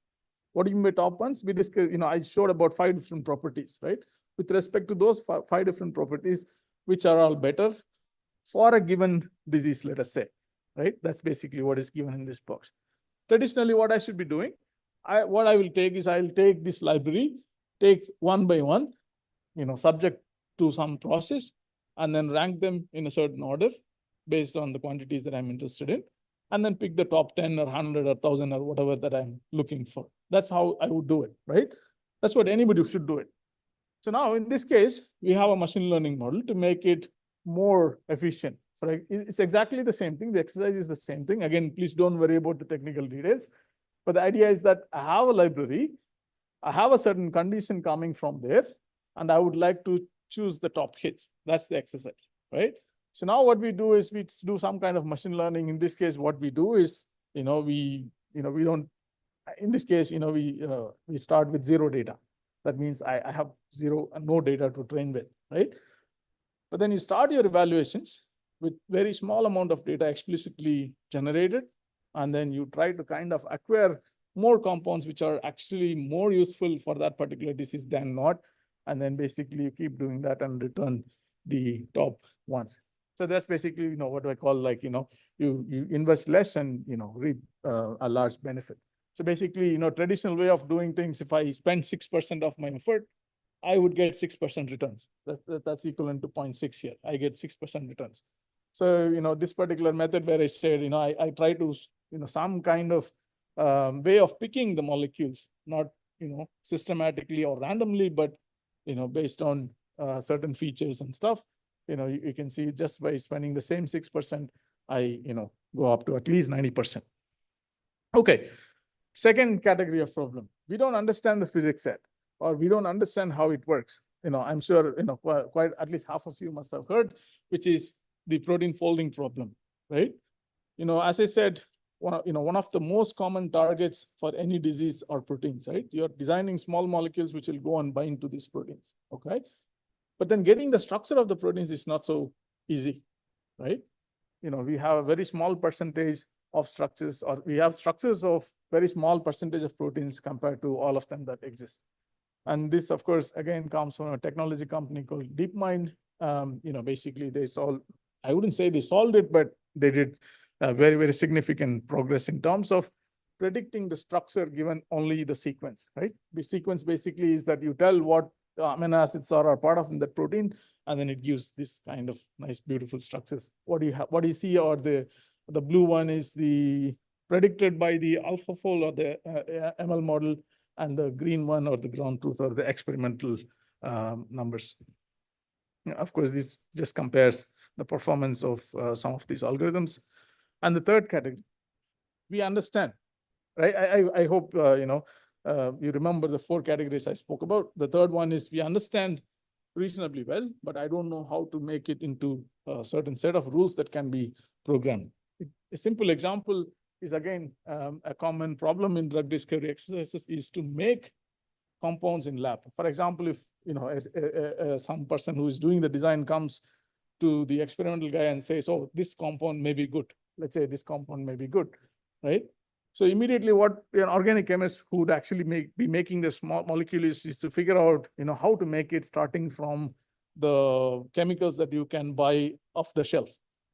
What do you mean by top ones? We discussed, I showed about 5 different properties, right? With respect to those 5 different properties, which are all better for a given disease, let us say, right? That's basically what is given in this box. Traditionally, what I should be doing, what I will take is, I'll take this library, take one by one, subject to some process, and then rank them in a certain order based on the quantities that I'm interested in, and then pick the top 10 or 100 or 1,000 or whatever that I'm looking for. That's how I would do it, right? That's what anybody should do it. So now in this case, we have a machine learning model to make it more efficient. It's exactly the same thing. The exercise is the same thing. Again, please don't worry about the technical details. But the idea is that I have a library, I have a certain condition coming from there, and I would like to choose the top hits. That's the exercise, right? So now what we do is we do some kind of machine learning. In this case, what we do is, we don't, in this case, we start with 0 data. That means I have no data to train with, right? But then you start your evaluations with very small amount of data explicitly generated, and then you try to kind of acquire more compounds which are actually more useful for that particular disease than not. And then basically you keep doing that and return the top ones. So that's basically, what I call you invest less and, reap a large benefit. So basically, traditional way of doing things, if I spend 6% of my effort, I would get 6% returns. That's equivalent to 0.6 here. I get 6% returns. So, this particular method where I said, I try to, some kind of way of picking the molecules, not, systematically or randomly, but, based on certain features and stuff. You can see just by spending the same 6%, I, go up to at least 90%. Okay. Second category of problem, we don't understand the physics set, or we don't understand how it works. I'm sure, quite at least half of you must have heard, which is the protein folding problem, right? As I said, one of the most common targets for any disease are proteins, right? You're designing small molecules which will go and bind to these proteins, okay? But then getting the structure of the proteins is not so easy, right? We have a very small percentage of structures, or we have structures of very small percentage of proteins compared to all of them that exist. And this, of course, again, comes from a technology company called DeepMind. Basically, they solved, I wouldn't say they solved it, but they did very, very significant progress in terms of predicting the structure given only the sequence, right? The sequence basically is that you tell what amino acids are part of in that protein, and then it gives this kind of nice, beautiful structures. What do you have? What do you see? Or the blue one is the predicted by the AlphaFold or the ML model, and the green one or the ground truth or the experimental numbers. Of course, this just compares the performance of some of these algorithms. And the third category, we understand, right? I hope you remember the 4 categories I spoke about. The third one is we understand reasonably well, but I don't know how to make it into a certain set of rules that can be programmed. A simple example is, again, a common problem in drug discovery exercises is to make compounds in lab. For example, if some person who is doing the design comes to the experimental guy and says, oh, this compound may be good. Let's say this compound may be good, right? So immediately what an organic chemist who would actually be making the small molecule is to figure out how to make it, starting from the chemicals that you can buy off the shelf,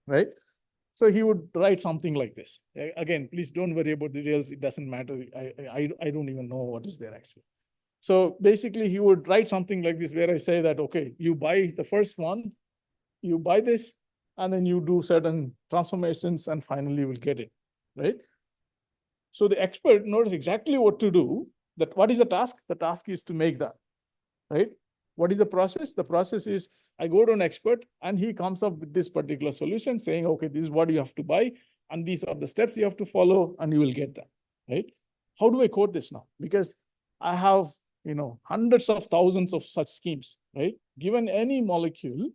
right? So he would write something like this. Again, please don't worry about the details. It doesn't matter. I don't even know what is there actually. So basically he would write something like this, where I say that, okay, you buy the first one, you buy this, and then you do certain transformations, and finally you will get it, right? So the expert knows exactly what to do. That what is the task? The task is to make that, right? What is the process? The process is I go to an expert and he comes up with this particular solution saying, okay, this is what you have to buy, and these are the steps you have to follow, and you will get that, right? How do I code this now? Because I have, hundreds of thousands of such schemes, right? Given any molecule,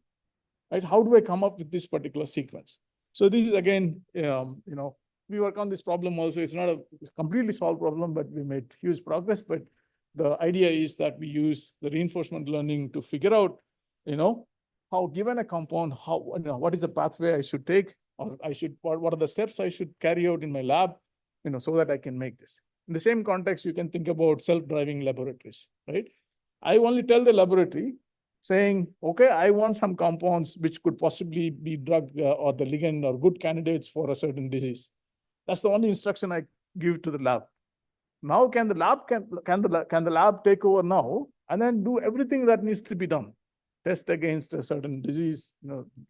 right? How do I come up with this particular sequence? So this is, again, we work on this problem also. It's not a completely solved problem, but we made huge progress. But the idea is that we use the reinforcement learning to figure out, how, given a compound, what is the pathway I should take, or what are the steps I should carry out in my lab, so that I can make this. In the same context, you can think about self-driving laboratories, right? I only tell the laboratory saying, okay, I want some compounds which could possibly be drug or the ligand or good candidates for a certain disease. That's the only instruction I give to the lab. Now, can the lab take over now and then do everything that needs to be done? Test against a certain disease,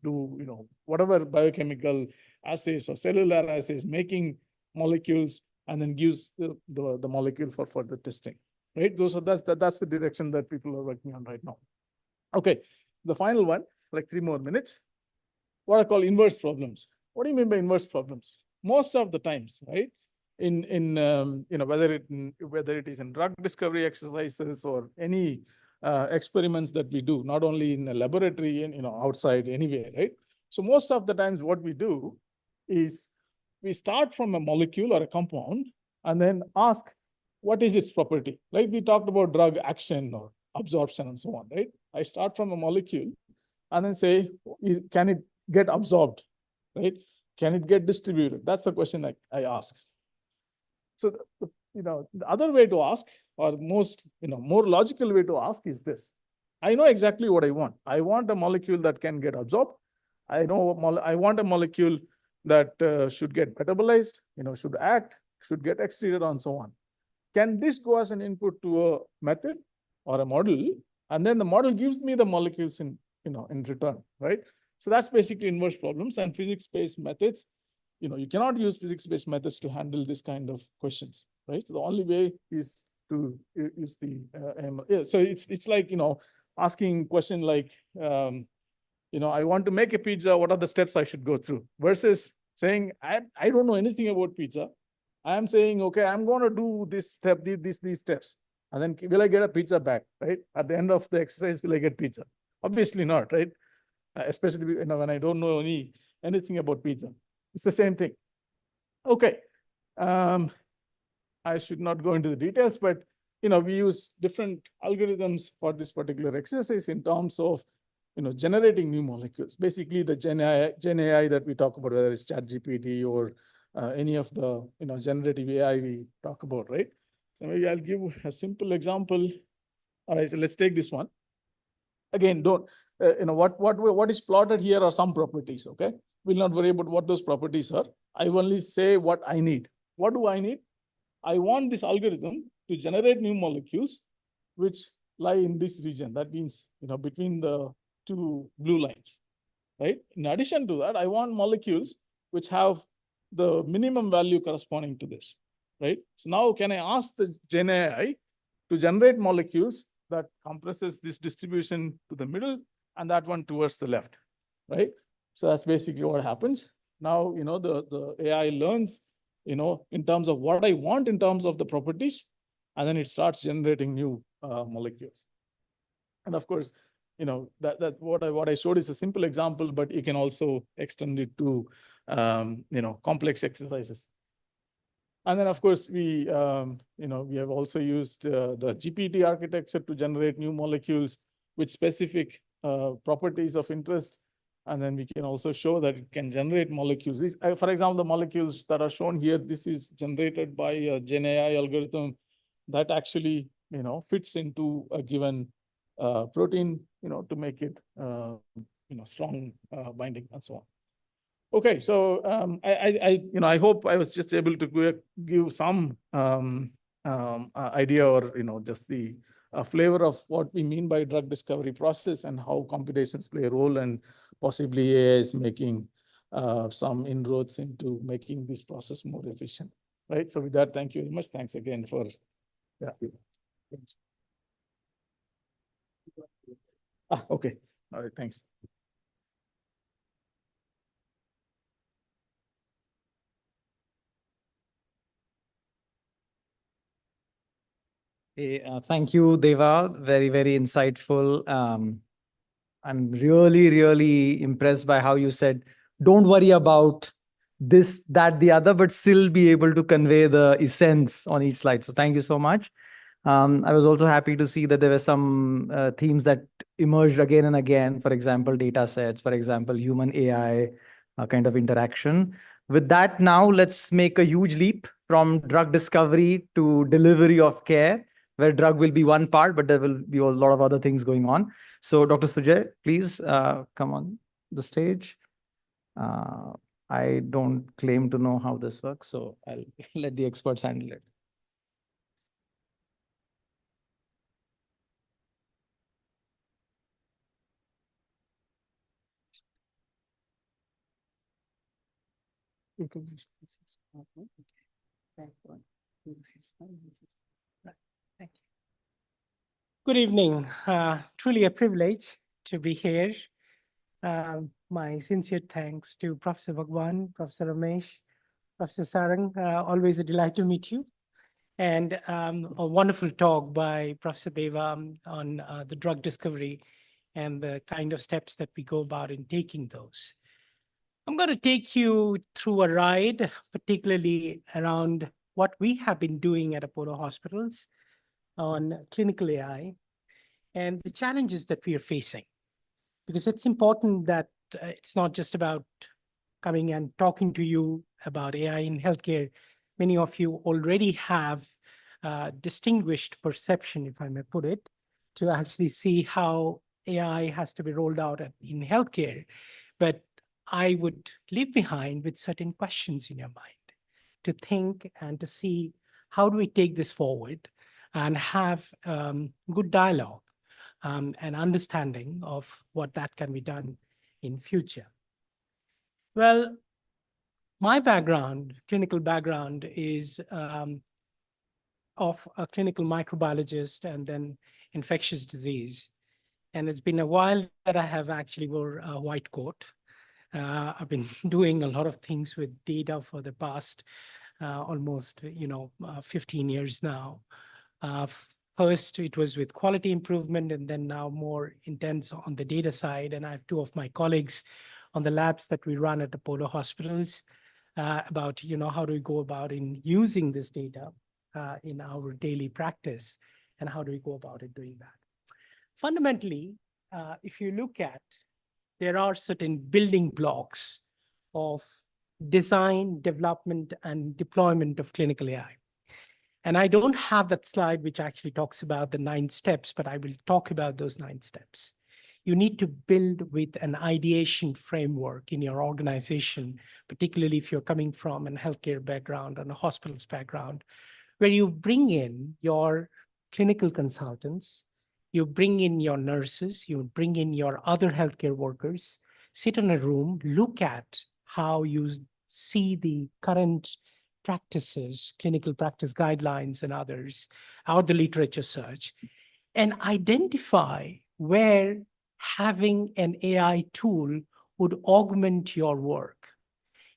do whatever biochemical assays or cellular assays, making molecules, and then gives the molecule for further testing, right? That's the direction that people are working on right now. Okay, the final one, like 3 more minutes, what I call inverse problems. What do you mean by inverse problems? Most of the times, right? Whether it is in drug discovery exercises or any experiments that we do, not only in a laboratory and outside anywhere, right? So most of the times what we do is we start from a molecule or a compound and then ask, what is its property? Like we talked about drug action or absorption and so on, right? I start from a molecule and then say, can it get absorbed, right? Can it get distributed? That's the question I ask. So, the other way to ask, or most, more logical way to ask is this. I know exactly what I want. I want a molecule that can get absorbed. I want a molecule that should get metabolized, should act, should get excreted, and so on. Can this go as an input to a method or a model? And then the model gives me the molecules in return, right? So that's basically inverse problems, and physics-based methods. You cannot use physics-based methods to handle this kind of questions, right? So the only way is to use the so it's like asking question like I want to make a pizza. What are the steps I should go through? Versus saying I don't know anything about pizza. I am saying, okay, I'm going to do this step, these steps, and then will I get a pizza back, right? At the end of the exercise, will I get pizza? Obviously not, right? Especially when I don't know anything about pizza. It's the same thing. Okay. I should not go into the details, but we use different algorithms for this particular exercise in terms of generating new molecules. Basically, the Gen AI that we talk about, whether it's ChatGPT or any of the generative AI we talk about, right? So maybe I'll give a simple example. All right, so let's take this one. Again, don't what is plotted here are some properties. Okay, we'll not worry about what those properties are. I only say what I need. What do I need? I want this algorithm to generate new molecules which lie in this region. That means, between the two blue lines, right? In addition to that, I want molecules which have the minimum value corresponding to this, right? So now can I ask the Gen AI to generate molecules that compresses this distribution to the middle and that one towards the left, right? So that's basically what happens. Now, the AI learns, in terms of what I want in terms of the properties, and then it starts generating new molecules. And of course, that what I showed is a simple example, but you can also extend it to, complex exercises. And then, of course, we have also used the GPT architecture to generate new molecules with specific properties of interest. And then we can also show that it can generate molecules. This, for example, the molecules that are shown here, this is generated by a Gen AI algorithm that actually, fits into a given protein, to make it, strong binding and so on. Okay, so I hope I was just able to give some idea or just the flavor of what we mean by drug discovery process and how computations play a role, and possibly AI is making some inroads into making this process more efficient. Right. So with that, thank you very much. Thanks again for. Yeah. Okay. All right. Thanks. Hey, thank you, Deva. Very, very insightful. I'm really, really impressed by how you said, don't worry about this, that, the other, but still be able to convey the essence on each slide. So thank you so much. I was also happy to see that there were some themes that emerged again and again. For example, data sets, for example, human AI kind of interaction. With that, now let's make a huge leap from drug discovery to delivery of care, where drug will be one part, but there will be a lot of other things going on. So Dr. Sujoy, please come on the stage. I don't claim to know how this works, so I'll let the experts handle it. Good evening. Truly a privilege to be here. My sincere thanks to Professor Bhagwan, Professor Ramesh, Professor Sarang. Always a delight to meet you. And a wonderful talk by Professor Deva on the drug discovery and the kind of steps that we go about in taking those. I'm going to take you through a ride, particularly around what we have been doing at Apollo Hospitals on clinical AI and the challenges that we are facing. Because it's important that it's not just about coming and talking to you about AI in healthcare. Many of you already have distinguished perception, if I may put it, to actually see how AI has to be rolled out in healthcare. But I would leave behind with certain questions in your mind to think and to see how do we take this forward and have good dialogue and understanding of what that can be done in future. Well, my background, clinical background, is of a clinical microbiologist and then infectious disease. And it's been a while that I have actually wore a white coat. I've been doing a lot of things with data for the past almost 15 years now. First, it was with quality improvement, and then now more intense on the data side. And I have two of my colleagues on the labs that we run at Apollo Hospitals about how do we go about in using this data in our daily practice, and how do we go about it doing that. Fundamentally, if you look at, there are certain building blocks of design, development, and deployment of clinical AI. And I don't have that slide which actually talks about the 9 steps, but I will talk about those 9 steps. You need to build with an ideation framework in your organization, particularly if you're coming from a healthcare background and a hospital's background, where you bring in your clinical consultants, you bring in your nurses, you bring in your other healthcare workers, sit in a room, look at how you see the current practices, clinical practice guidelines and others, or the literature search, and identify where having an AI tool would augment your work.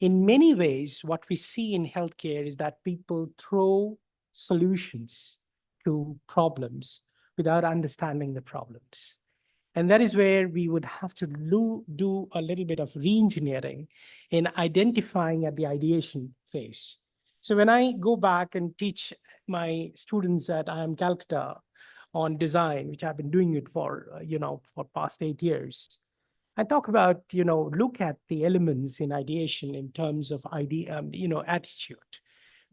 In many ways, what we see in healthcare is that people throw solutions to problems without understanding the problems. And that is where we would have to do a little bit of re-engineering in identifying at the ideation phase. So when I go back and teach my students at IIM Calcutta on design, which I've been doing it for, for past 8 years, I talk about, look at the elements in ideation in terms of attitude,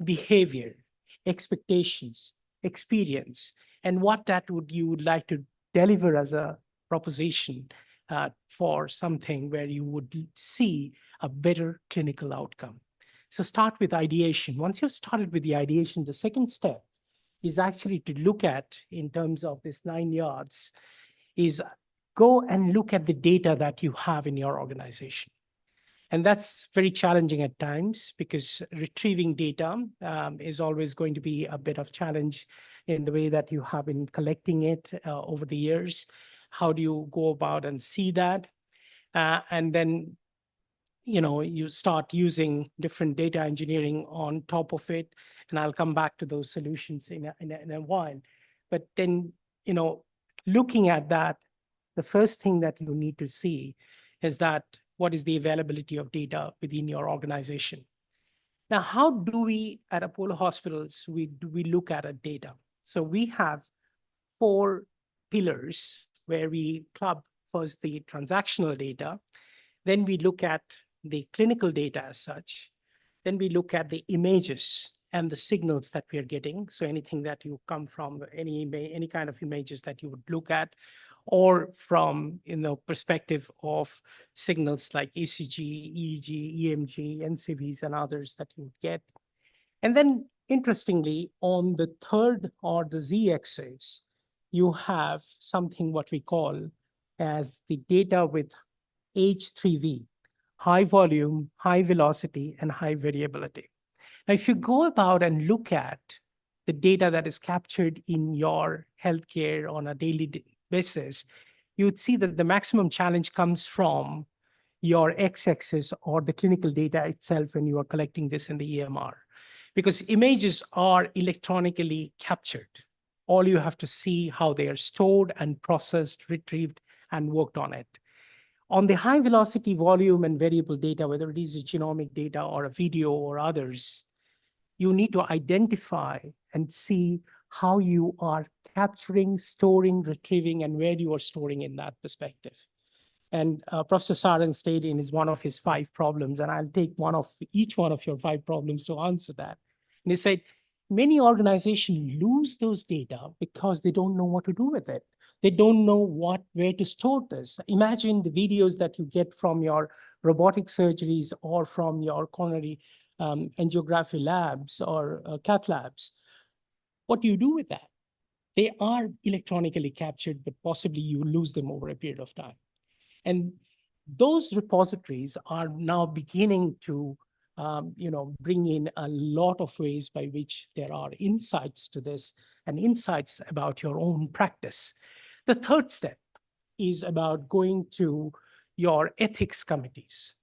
behavior, expectations, experience, and what you would like to deliver as a proposition for something where you would see a better clinical outcome. So start with ideation. Once you've started with the ideation, the second step is actually to look at, in terms of this 9 yards, is go and look at the data that you have in your organization. And that's very challenging at times because retrieving data is always going to be a bit of challenge in the way that you have been collecting it over the years. How do you go about and see that? And then, you start using different data engineering on top of it. And I'll come back to those solutions in a while. But then, looking at that, the first thing that you need to see is that what is the availability of data within your organization. Now, how do we at Apollo Hospitals, we look at a data? So we have 4 pillars where we club first the transactional data, then we look at the clinical data as such, then we look at the images and the signals that we are getting. So anything that you come from, any kind of images that you would look at, or from perspective of signals like ECG, EEG, EMG, NCVs, and others that you would get. And then, interestingly, on the third or the z-axis, you have something what we call as the data with H3V, high volume, high velocity, and high variability. Now, if you go about and look at the data that is captured in your healthcare on a daily basis, you would see that the maximum challenge comes from your x-axis or the clinical data itself when you are collecting this in the EMR. Because images are electronically captured. All you have to see how they are stored and processed, retrieved, and worked on it. On the high velocity volume and variable data, whether it is a genomic data or a video or others, you need to identify and see how you are capturing, storing, retrieving, and where you are storing in that perspective. And Professor Sarang stated in one of his 5 problems, and I'll take each one of your 5 problems to answer that. And he said, many organizations lose those data because they don't know what to do with it. They don't know where to store this. Imagine the videos that you get from your robotic surgeries or from your coronary angiography labs or cath labs. What do you do with that? They are electronically captured, but possibly you lose them over a period of time. And those repositories are now beginning to bring in a lot of ways by which there are insights to this and insights about your own practice. The third step is about going to your ethics committees.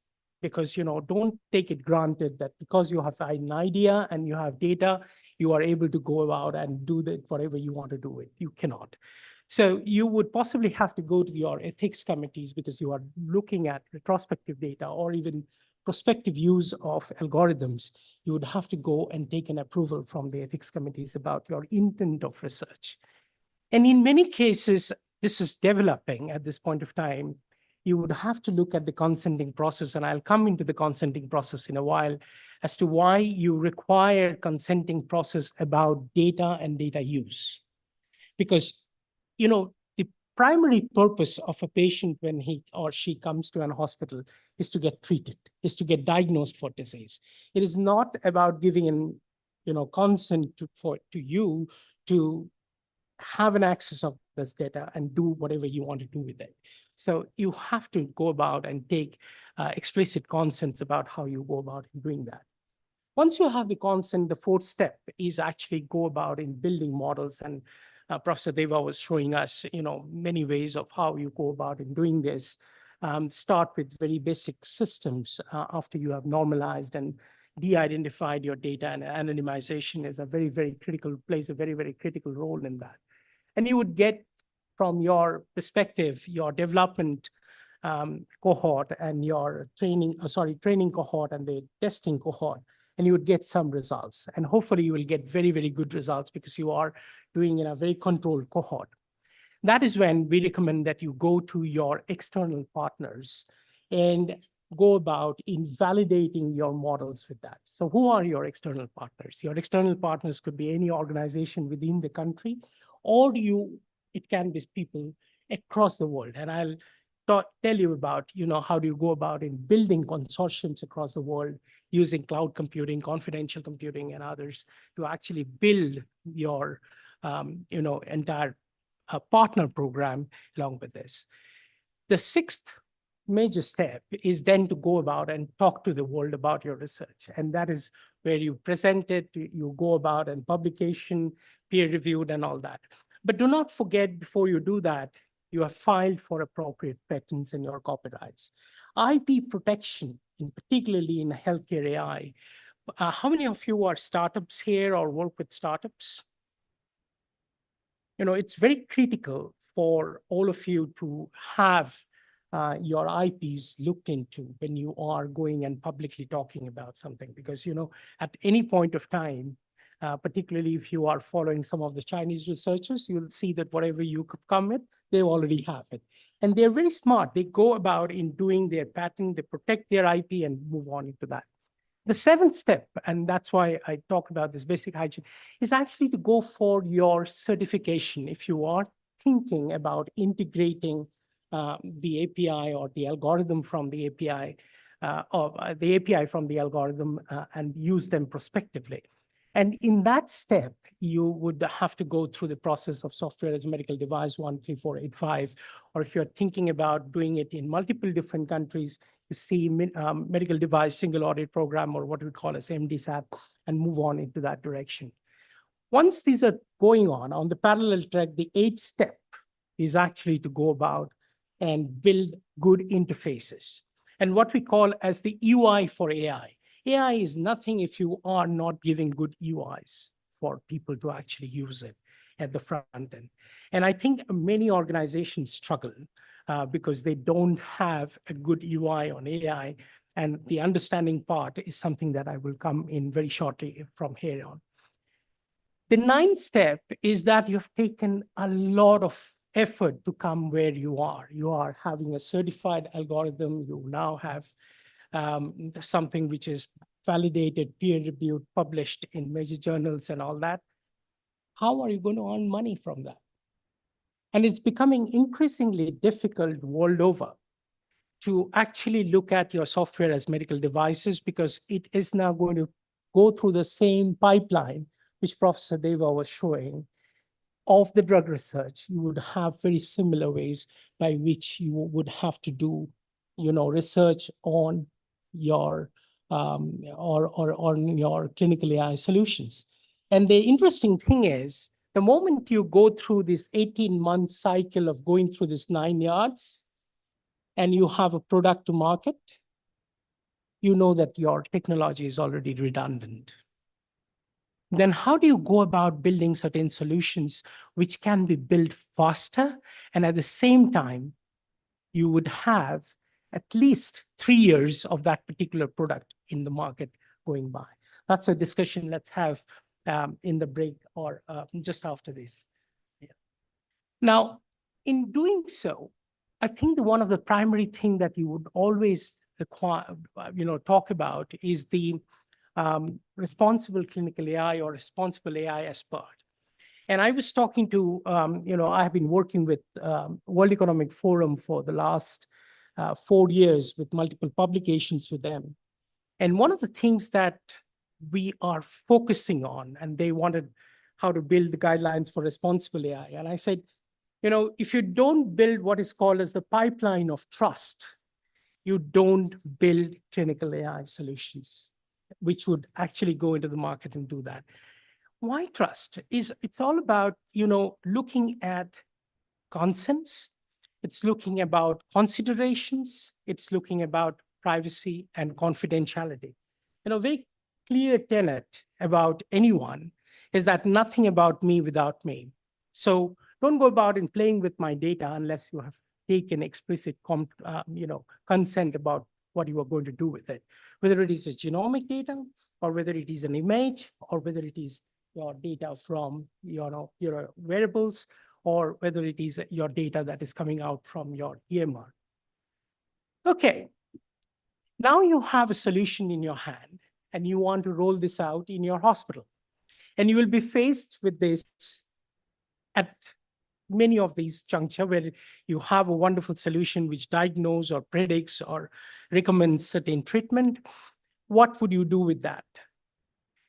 Because, don't take it granted that because you have an idea and you have data, you are able to go out and do whatever you want to do with. You cannot. So you would possibly have to go to your ethics committees because you are looking at retrospective data or even prospective use of algorithms. You would have to go and take an approval from the ethics committees about your intent of research. And in many cases, this is developing at this point of time. you would have to look at the consenting process, and I'll come into the consenting process in a while, as to why you require consenting process about data and data use. Because, the primary purpose of a patient when he or she comes to an hospital is to get treated, is to get diagnosed for disease. It is not about giving an, consent to you to have an access of this data and do whatever you want to do with it. So you have to go about and take explicit consents about how you go about doing that. Once you have the consent, the fourth step is actually go about in building models. And Professor Deva was showing us, many ways of how you go about in doing this. Start with very basic systems after you have normalized and de-identified your data, and anonymization is a very, very critical, plays a very, very critical role in that. And you would get, from your perspective, your development cohort and your training cohort and the testing cohort, and you would get some results. And hopefully you will get very, very good results because you are doing in a very controlled cohort. That is when we recommend that you go to your external partners and go about in validating your models with that. So who are your external partners? Your external partners could be any organization within the country, or it can be people across the world. And I'll tell you about, how do you go about in building consortiums across the world using cloud computing, confidential computing, and others to actually build your, entire partner program along with this. The sixth major step is then to go about and talk to the world about your research. And that is where you present it, you go about and publication, peer-reviewed and all that. But do not forget, before you do that, you have filed for appropriate patents and your copyrights. IP protection, particularly in healthcare AI. How many of you are startups here or work with startups? It's very critical for all of you to have your IPs looked into when you are going and publicly talking about something, because, at any point of time, particularly if you are following some of the Chinese researchers, you'll see that whatever you could come with, they already have it. And they're very smart. They go about in doing their patent, they protect their IP and move on into that. The seventh step, and that's why I talk about this basic hygiene, is actually to go for your certification. If you are thinking about integrating the API or the algorithm from the API, or the API from the algorithm and use them prospectively. And in that step, you would have to go through the process of software as a medical device 13485, or if you're thinking about doing it in multiple different countries, you see medical device single audit program, or what we call as MDSAP, and move on into that direction. Once these are going on the parallel track, the eighth step is actually to go about and build good interfaces. And what we call as the UI for AI. AI is nothing if you are not giving good UIs for people to actually use it at the front end. And I think many organizations struggle because they don't have a good UI on AI. And the understanding part is something that I will come in very shortly from here on. The ninth step is that you've taken a lot of effort to come where you are. You are having a certified algorithm. You now have something which is validated, peer-reviewed, published in major journals and all that. How are you going to earn money from that? And it's becoming increasingly difficult world over to actually look at your software as medical devices, because it is now going to go through the same pipeline which Professor Deva was showing of the drug research. You would have very similar ways by which you would have to do, research on your on your clinical AI solutions. And the interesting thing is, the moment you go through this 18-month cycle of going through this 9 yards, and you have a product to market, you know that your technology is already redundant. Then how do you go about building certain solutions which can be built faster, and at the same time, you would have at least 3 years of that particular product in the market going by? That's a discussion let's have in the break or just after this. Yeah. Now, in doing so, I think one of the primary thing that you would always talk about is the responsible clinical AI or responsible AI as part. And I was talking to, I have been working with World Economic Forum for the last 4 years with multiple publications with them. And one of the things that we are focusing on, and they wanted how to build the guidelines for responsible AI. And I said, if you don't build what is called as the pipeline of trust, you don't build clinical AI solutions, which would actually go into the market and do that. Why trust? It's all about, looking at consents. It's looking about considerations. It's looking about privacy and confidentiality. Very clear tenet about anyone is that nothing about me without me. So don't go about in playing with my data unless you have taken explicit consent about what you are going to do with it, whether it is a genomic data or whether it is an image or whether it is your data from your wearables or whether it is your data that is coming out from your EMR. Okay, now you have a solution in your hand and you want to roll this out in your hospital. And you will be faced with this at many of these junctures where you have a wonderful solution which diagnoses or predicts or recommends certain treatment. What would you do with that?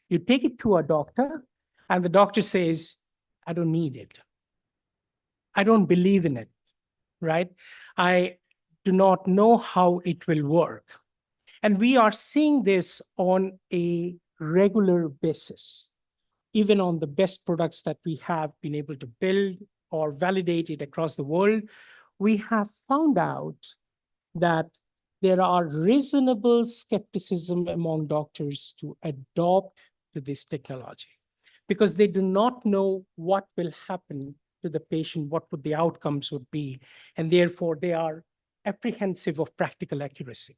You take it to a doctor and the doctor says, I don't need it. I don't believe in it, right? I do not know how it will work. And we are seeing this on a regular basis, even on the best products that we have been able to build or validate it across the world. We have found out that there are reasonable skepticism among doctors to adopt to this technology because they do not know what will happen to the patient, what would the outcomes would be, and therefore they are apprehensive of practical accuracy.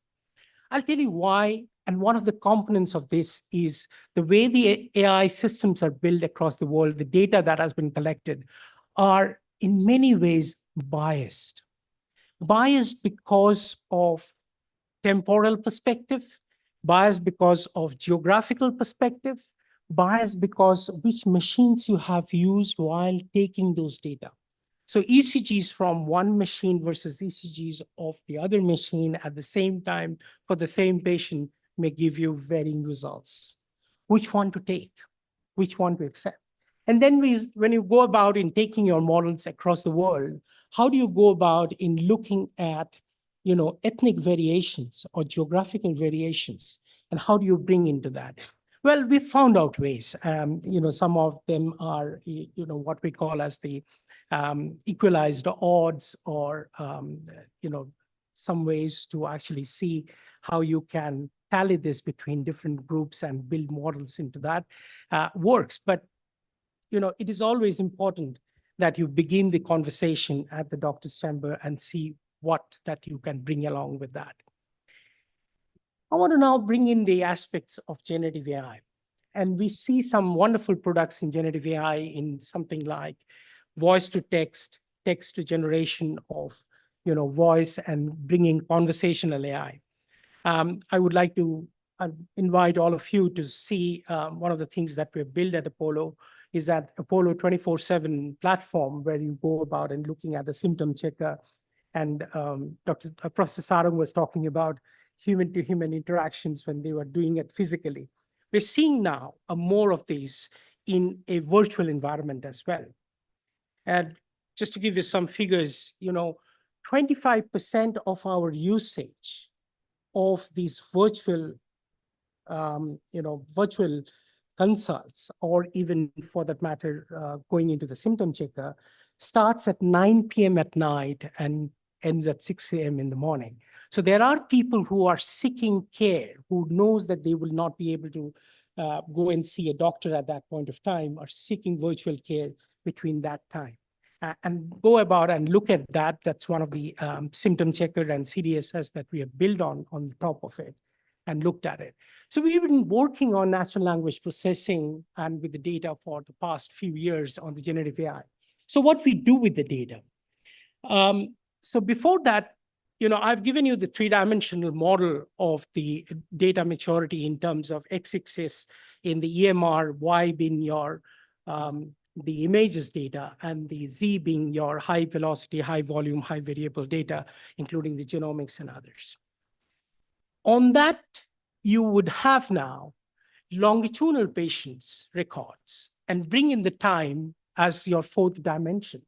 I'll tell you why, and one of the components of this is the way the AI systems are built across the world, the data that has been collected are in many ways biased. Biased because of temporal perspective, biased because of geographical perspective, biased because of which machines you have used while taking those data. So ECGs from one machine versus ECGs of the other machine at the same time for the same patient may give you varying results. Which one to take? Which one to accept? And then when you go about in taking your models across the world, how do you go about in looking at ethnic variations or geographical variations? And how do you bring into that? Well, we found out ways. Some of them are, what we call as the equalized odds or, some ways to actually see how you can tally this between different groups and build models into that works. But, it is always important that you begin the conversation at the doctor's chamber and see what that you can bring along with that. I want to now bring in the aspects of generative AI. And we see some wonderful products in generative AI in something like voice to text, text to generation of voice and bringing conversational AI. I would like to invite all of you to see one of the things that we built at Apollo is that Apollo 24/7 platform where you go about and looking at the symptom checker. And Professor Sarang was talking about human-to-human interactions when they were doing it physically. We're seeing now more of these in a virtual environment as well. And just to give you some figures, 25% of our usage of these virtual consults, or even for that matter, going into the symptom checker, starts at 9 p.m. at night and ends at 6 a.m. in the morning. So there are people who are seeking care, who knows that they will not be able to go and see a doctor at that point of time, are seeking virtual care between that time. And go about and look at that. That's one of the symptom checker and CDSS that we have built on the top of it and looked at it. So we've been working on natural language processing and with the data for the past few years on the generative AI. So what we do with the data? So before that, I've given you the three-dimensional model of the data maturity in terms of x-axis in the EMR, y being your the images data, and the z being your high velocity, high volume, high variable data, including the genomics and others. On that, you would have now longitudinal patients records and bring in the time as your fourth dimension.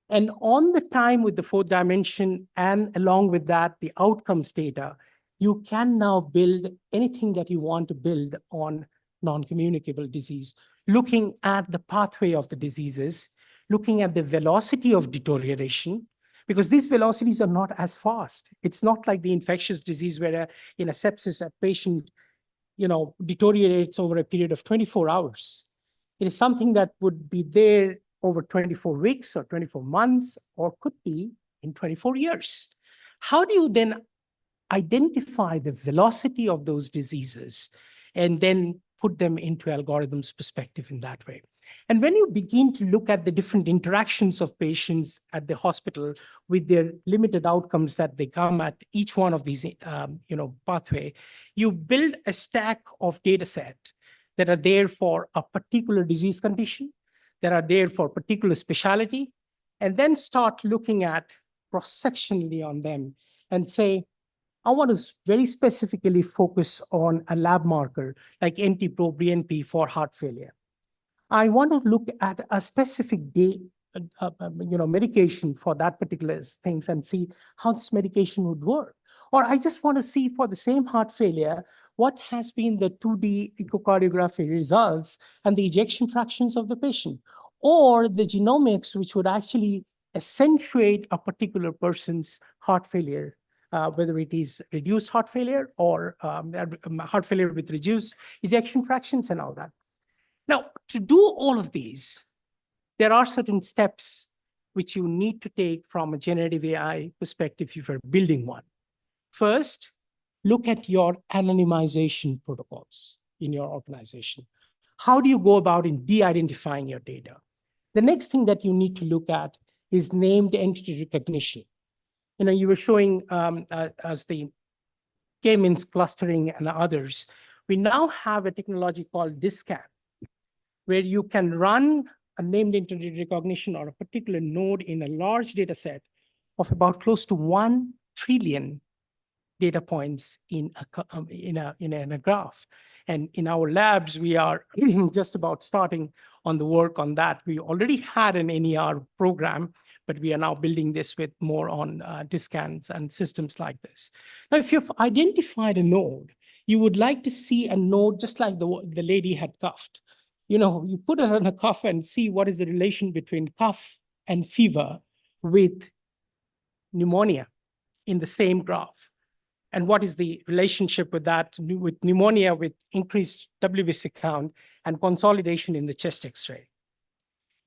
And on the time with the fourth dimension, and along with that, the outcomes data, you can now build anything that you want to build on non-communicable disease, looking at the pathway of the diseases, looking at the velocity of deterioration, because these velocities are not as fast. It's not like the infectious disease where in a sepsis, a patient deteriorates over a period of 24 hours. It is something that would be there over 24 weeks or 24 months, or could be in 24 years. How do you then identify the velocity of those diseases and then put them into algorithms perspective in that way? And when you begin to look at the different interactions of patients at the hospital with their limited outcomes that they come at each one of these pathway, you build a stack of data set that are there for a particular disease condition, that are there for particular specialty, and then start looking at cross-sectionally on them and say, I want to very specifically focus on a lab marker like NT-proBNP for heart failure. I want to look at a specific medication for that particular things and see how this medication would work. Or I just want to see for the same heart failure, what has been the 2D echocardiography results and the ejection fractions of the patient, or the genomics, which would actually accentuate a particular person's heart failure, whether it is reduced heart failure or heart failure with reduced ejection fractions and all that. Now, to do all of these, there are certain steps which you need to take from a generative AI perspective if you're building one. First, look at your anonymization protocols in your organization. How do you go about in de-identifying your data? The next thing that you need to look at is named entity recognition. You were showing as the K-means clustering and others. We now have a technology called DISCAN, where you can run a named entity recognition or a particular node in a large data set of about close to 1 trillion data points in a graph. And in our labs, we are just about starting on the work on that. We already had an NER program, but we are now building this with more on DISCANs and systems like this. Now, if you've identified a node, you would like to see a node just like the lady had coughed. You put her on a cough and see what is the relation between cough and fever with pneumonia in the same graph. And what is the relationship with that, with pneumonia, with increased WBC count and consolidation in the chest X-ray.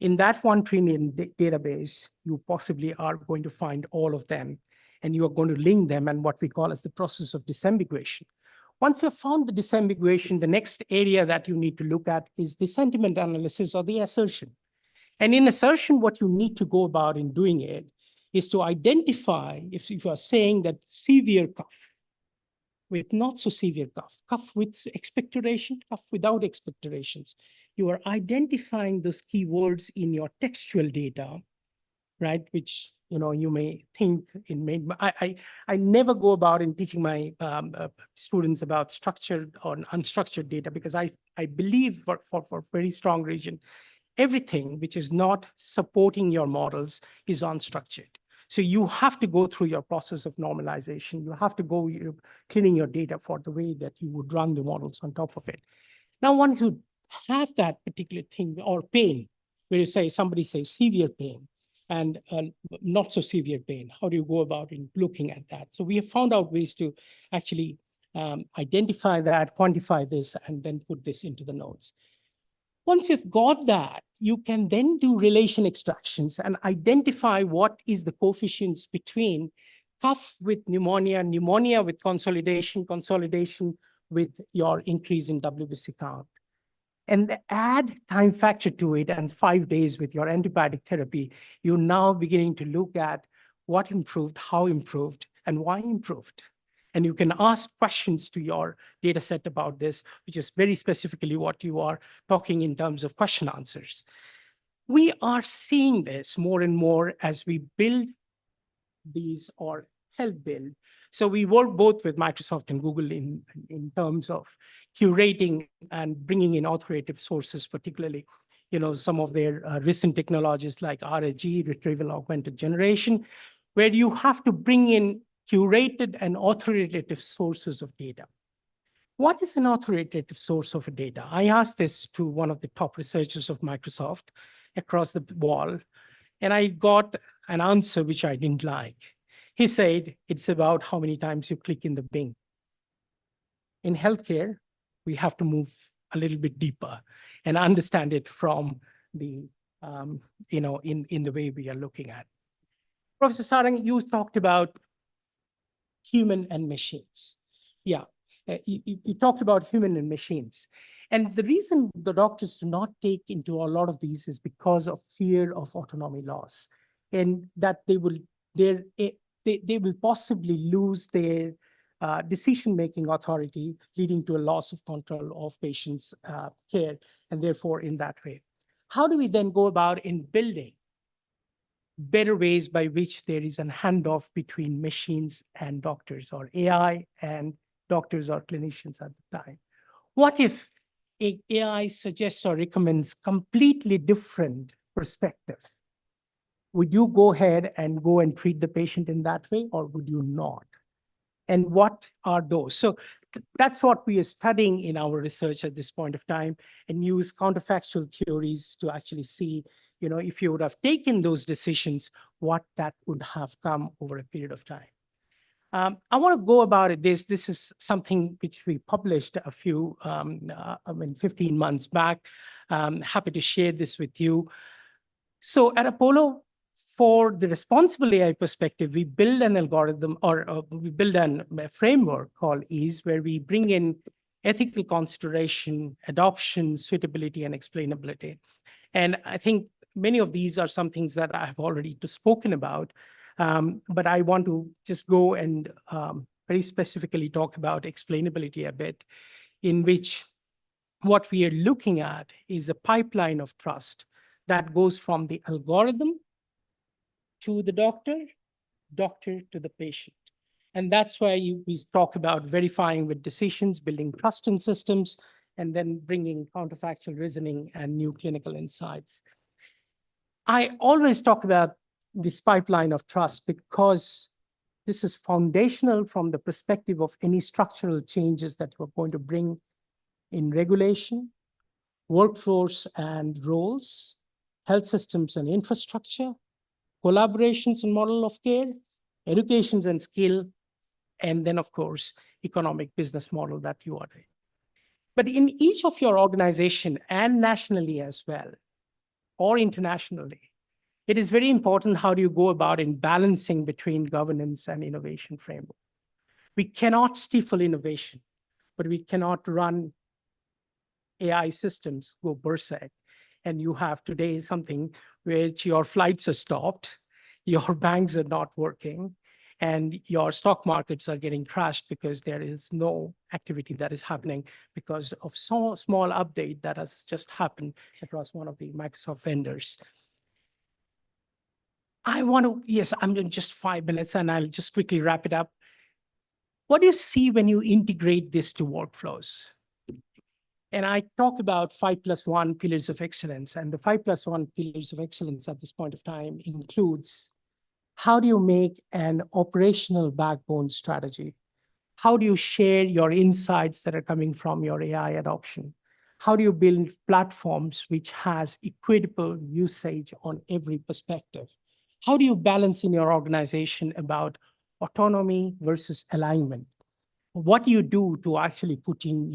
In that 1 trillion database, you possibly are going to find all of them, and you are going to link them and what we call as the process of disambiguation. Once you have found the disambiguation, the next area that you need to look at is the sentiment analysis or the assertion. And in assertion, what you need to go about in doing it is to identify if you are saying that severe cough with not so severe cough, cough with expectoration, cough without expectorations. You are identifying those keywords in your textual data, right? Which you may think I never go about in teaching my students about structured or unstructured data, because I believe for very strong reason, everything which is not supporting your models is unstructured. So you have to go through your process of normalization. You have to go cleaning your data for the way that you would run the models on top of it. Now, once you have that particular thing, or pain, where you say somebody says severe pain and not so severe pain, how do you go about in looking at that? So we have found out ways to actually identify that, quantify this, and then put this into the nodes. Once you've got that, you can then do relation extractions and identify what is the coefficients between cough with pneumonia, pneumonia with consolidation, consolidation with your increase in WBC count. And add time factor to it, and 5 days with your antibiotic therapy, you're now beginning to look at what improved, how improved, and why improved. And you can ask questions to your data set about this, which is very specifically what you are talking in terms of question answers. We are seeing this more and more as we build these or help build. So we work both with Microsoft and Google in terms of curating and bringing in authoritative sources, particularly, some of their recent technologies like RAG, retrieval augmented generation, where you have to bring in curated and authoritative sources of data. What is an authoritative source of data? I asked this to one of the top researchers of Microsoft across the wall, and I got an answer which I didn't like. He said, it's about how many times you click in the Bing. In healthcare, we have to move a little bit deeper and understand it from the, in the way we are looking at. Professor Sarang, you talked about human and machines. Yeah, you talked about human and machines. And the reason the doctors do not take into a lot of these is because of fear of autonomy loss, and that they will possibly lose their decision-making authority, leading to a loss of control of patients' care, and therefore in that way. How do we then go about in building better ways by which there is a handoff between machines and doctors, or AI and doctors or clinicians at the time? What if AI suggests or recommends completely different perspective? Would you go ahead and go and treat the patient in that way, or would you not? And what are those? So that's what we are studying in our research at this point of time, and use counterfactual theories to actually see, if you would have taken those decisions, what that would have come over a period of time. I want to go about it. This is something which we published a few, 15 months back. Happy to share this with you. So at Apollo, for the responsible AI perspective, we build an algorithm, or we build a framework called EASE, where we bring in ethical consideration, adoption, suitability, and explainability. And I think many of these are some things that I have already spoken about, but I want to just go and very specifically talk about explainability a bit, in which what we are looking at is a pipeline of trust that goes from the algorithm to the doctor to the patient. And that's why we talk about verifying with decisions, building trust in systems, and then bringing counterfactual reasoning and new clinical insights. I always talk about this pipeline of trust because this is foundational from the perspective of any structural changes that we're going to bring in regulation, workforce and roles, health systems and infrastructure, collaborations and model of care, educations and skill, and then, of course, economic business model that you are in. But in each of your organization, and nationally as well, or internationally, it is very important how do you go about in balancing between governance and innovation framework. We cannot stifle innovation, but we cannot run AI systems go berserk. And you have today something which your flights are stopped, your banks are not working, and your stock markets are getting crashed because there is no activity that is happening because of so small update that has just happened across one of the Microsoft vendors. Yes, I'm in just 5 minutes and I'll just quickly wrap it up. What do you see when you integrate this to workflows? And I talk about 5+1 pillars of excellence, and the 5+1 pillars of excellence at this point of time includes how do you make an operational backbone strategy? How do you share your insights that are coming from your AI adoption? How do you build platforms which has equitable usage on every perspective? How do you balance in your organization about autonomy versus alignment? What do you do to actually put in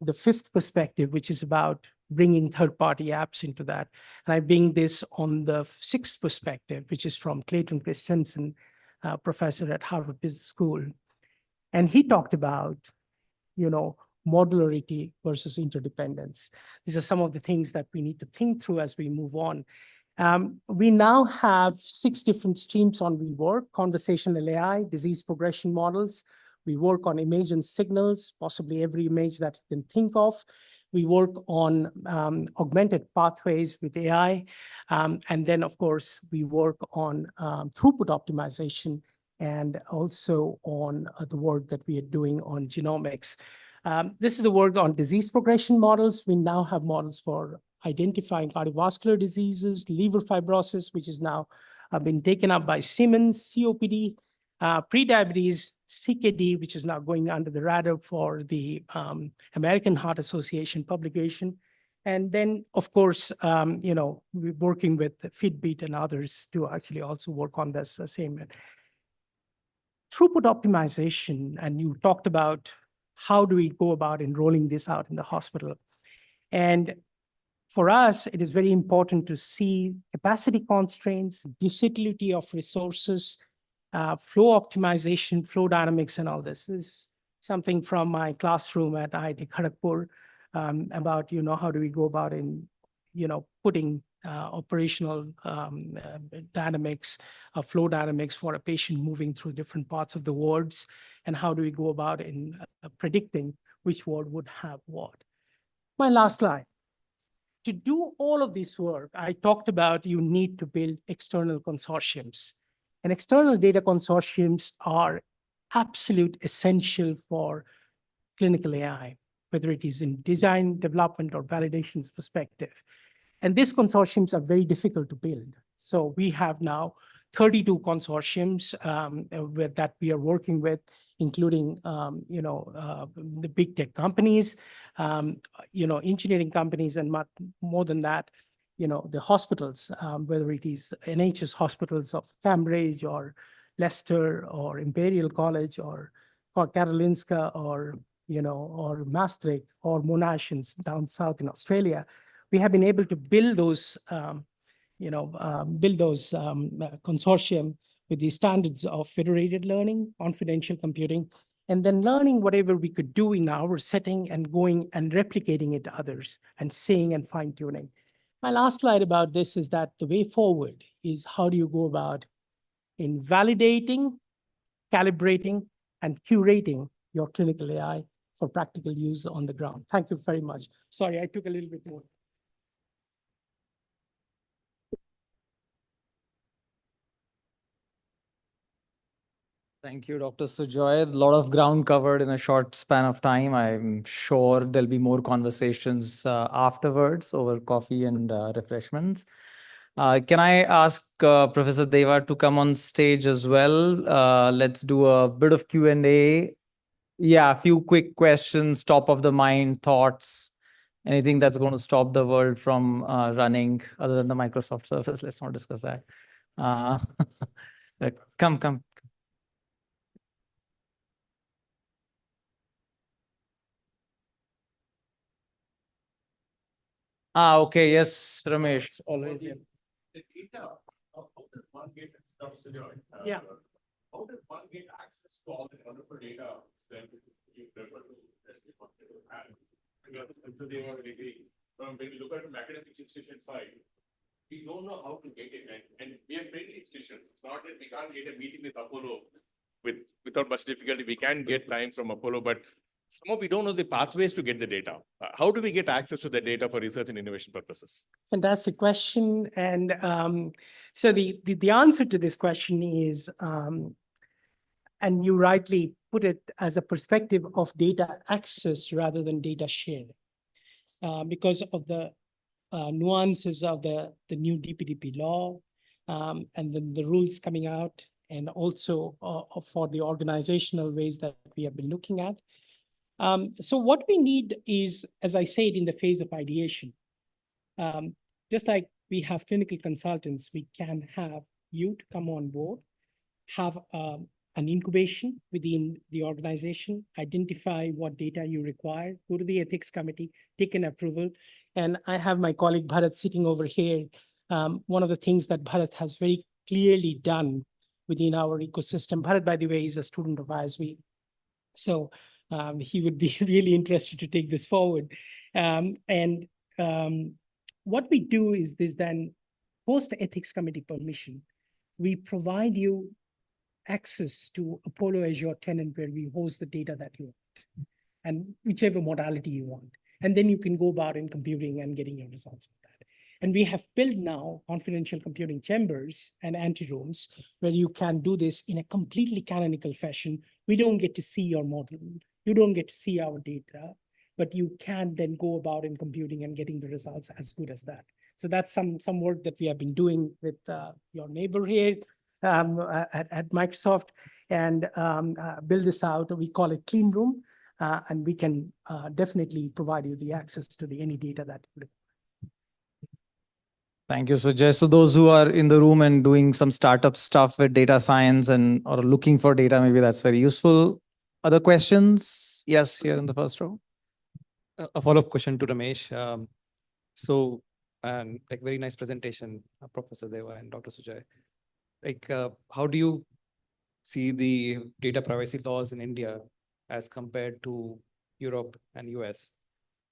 the fifth perspective, which is about bringing third-party apps into that? And I bring this on the sixth perspective, which is from Clayton Christensen, professor at Harvard Business School. And he talked about, modularity versus interdependence. These are some of the things that we need to think through as we move on. We now have 6 different streams on we work: conversational AI, disease progression models. We work on image and signals, possibly every image that you can think of. We work on augmented pathways with AI. And then, of course, we work on throughput optimization and also on the work that we are doing on genomics. This is the work on disease progression models. We now have models for identifying cardiovascular diseases, liver fibrosis, which is now been taken up by Siemens, COPD, prediabetes, CKD, which is now going under the radar for the American Heart Association publication. And then, of course, we're working with Fitbit and others to actually also work on this same throughput optimization. And you talked about how do we go about enrolling this out in the hospital. And for us, it is very important to see capacity constraints, disutility of resources, flow optimization, flow dynamics, and all this. This is something from my classroom at IIT Kharagpur about, how do we go about in, putting operational dynamics, flow dynamics for a patient moving through different parts of the wards, and how do we go about in predicting which ward would have what. My last slide. To do all of this work, I talked about you need to build external consortiums. And external data consortiums are absolute essential for clinical AI, whether it is in design, development, or validations perspective. And these consortiums are very difficult to build. So we have now 32 consortiums that we are working with, including the big tech companies, engineering companies, and more than that, the hospitals, whether it is NHS hospitals of Cambridge or Leicester or Imperial College or Karolinska or Maastricht or Monash down south in Australia. We have been able to build those consortium with the standards of federated learning, confidential computing, and then learning whatever we could do in our setting and going and replicating it to others and seeing and fine tuning. My last slide about this is that the way forward is how do you go about in validating, calibrating, and curating your clinical AI for practical use on the ground. Thank you very much. Sorry, I took a little bit more. Thank you, Dr. Sujoy. A lot of ground covered in a short span of time. I'm sure there'll be more conversations afterwards over coffee and refreshments. Can I ask Professor Deva to come on stage as well? Let's do a bit of Q&A. Yeah, a few quick questions, top of the mind thoughts, anything that's going to stop the world from running other than the Microsoft Surface. Let's not discuss that. Come. Okay. Yes, Ramesh. Always. The data, how does one get stuff, Sujoy? Yeah. How does one get access to all the wonderful data that you refer to that we wanted to have? So they were agree. When you look at the academic institution side, we don't know how to get it. And we are training institutions. It's not that we can't get a meeting with Apollo without much difficulty. We can get time from Apollo, but somehow we don't know the pathways to get the data. How do we get access to the data for research and innovation purposes? Fantastic question. And so the answer to this question is, and you rightly put it as a perspective of data access rather than data sharing, because of the nuances of the new DPDP law, and then the rules coming out, and also for the organizational ways that we have been looking at. So what we need is, as I said, in the phase of ideation, just like we have clinical consultants, we can have you to come on board, have an incubation within the organization, identify what data you require, go to the ethics committee, take an approval. And I have my colleague Bharat sitting over here. One of the things that Bharat has very clearly done within our ecosystem. Bharat, by the way, is a student of ISB. So he would be really interested to take this forward. What we do is this then, post the ethics committee permission, we provide you access to Apollo Azure tenant where we host the data that you want, and whichever modality you want. And then you can go about in computing and getting your results from that. And we have built now confidential computing chambers and anti-rooms where you can do this in a completely canonical fashion. We don't get to see your model. You don't get to see our data, but you can then go about in computing and getting the results as good as that. So that's some work that we have been doing with your neighbor here at Microsoft, and build this out. We call it Clean Room, and we can definitely provide you the access to any data that you require. Thank you, Sujoy. So those who are in the room and doing some startup stuff with data science and or looking for data, maybe that's very useful. Other questions? Yes, here in the first row. A follow-up question to Ramesh. Like very nice presentation, Professor Deva and Dr. Sujoy. Like, how do you see the data privacy laws in India as compared to Europe and US?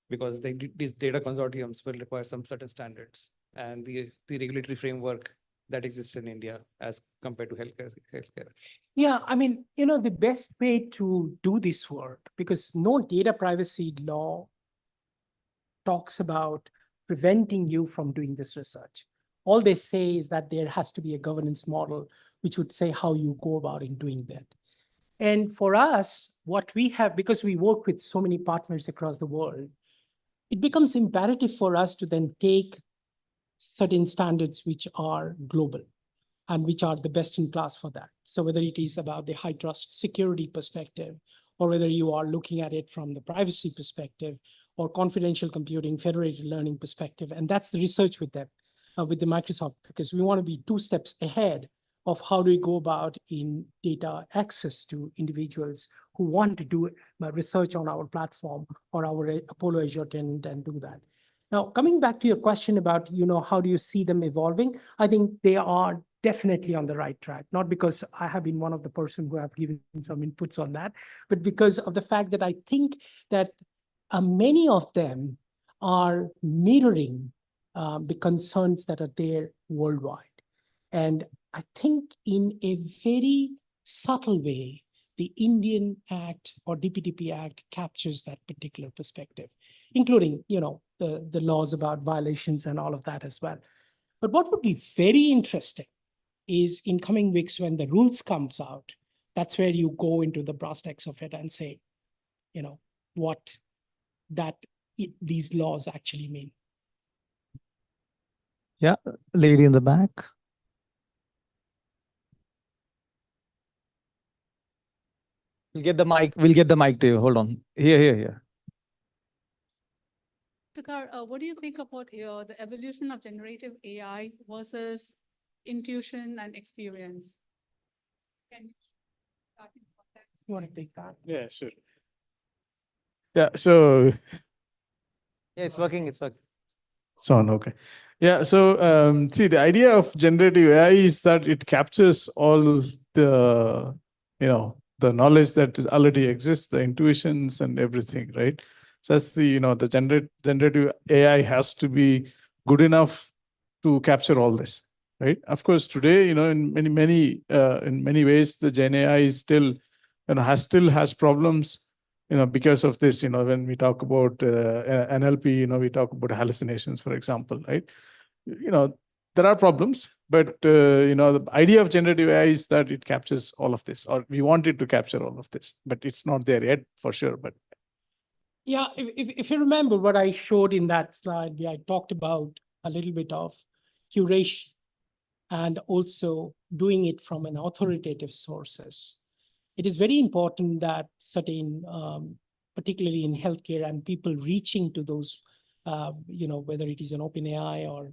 Because these data consortiums will require some certain standards, and the regulatory framework that exists in India as compared to healthcare. Yeah, I mean, the best way to do this work, because no data privacy law talks about preventing you from doing this research. All they say is that there has to be a governance model which would say how you go about in doing that. And for us, what we have, because we work with so many partners across the world, it becomes imperative for us to then take certain standards which are global and which are the best in class for that. So whether it is about the high trust security perspective, or whether you are looking at it from the privacy perspective, or confidential computing, federated learning perspective, and that's the research with them, with the Microsoft, because we want to be 2 steps ahead of how do we go about in data access to individuals who want to do research on our platform or our Apollo Azure tenant and do that. Now, coming back to your question about, how do you see them evolving? I think they are definitely on the right track, not because I have been one of the person who have given some inputs on that, but because of the fact that I think that many of them are mirroring the concerns that are there worldwide. And I think in a very subtle way, the Indian Act or DPDP Act captures that particular perspective, including, the laws about violations and all of that as well. But what would be very interesting is in coming weeks when the rules comes out, that's where you go into the brass tacks of it and say, what these laws actually mean. Yeah, lady in the back. We'll get the mic. We'll get the mic to you. Hold on. Here. What do you think about the evolution of generative AI versus intuition and experience? Can you start in context? You want to take that? Yeah, sure. Yeah, so Yeah, it's working. It's working. it's on, okay. Yeah, so see, the idea of generative AI is that it captures all the, the knowledge that is already exists, the intuitions and everything, right? So that's the, the generative AI has to be good enough to capture all this, right? Of course, today, in many ways, the Gen AI is still, has problems, because of this, when we talk about NLP, we talk about hallucinations, for example, right? There are problems, but, the idea of generative AI is that it captures all of this, or we want it to capture all of this, but it's not there yet for sure. But yeah, if you remember what I showed in that slide, I talked about a little bit of curation and also doing it from an authoritative sources. It is very important that certain, particularly in healthcare and people reaching to those, whether it is an OpenAI or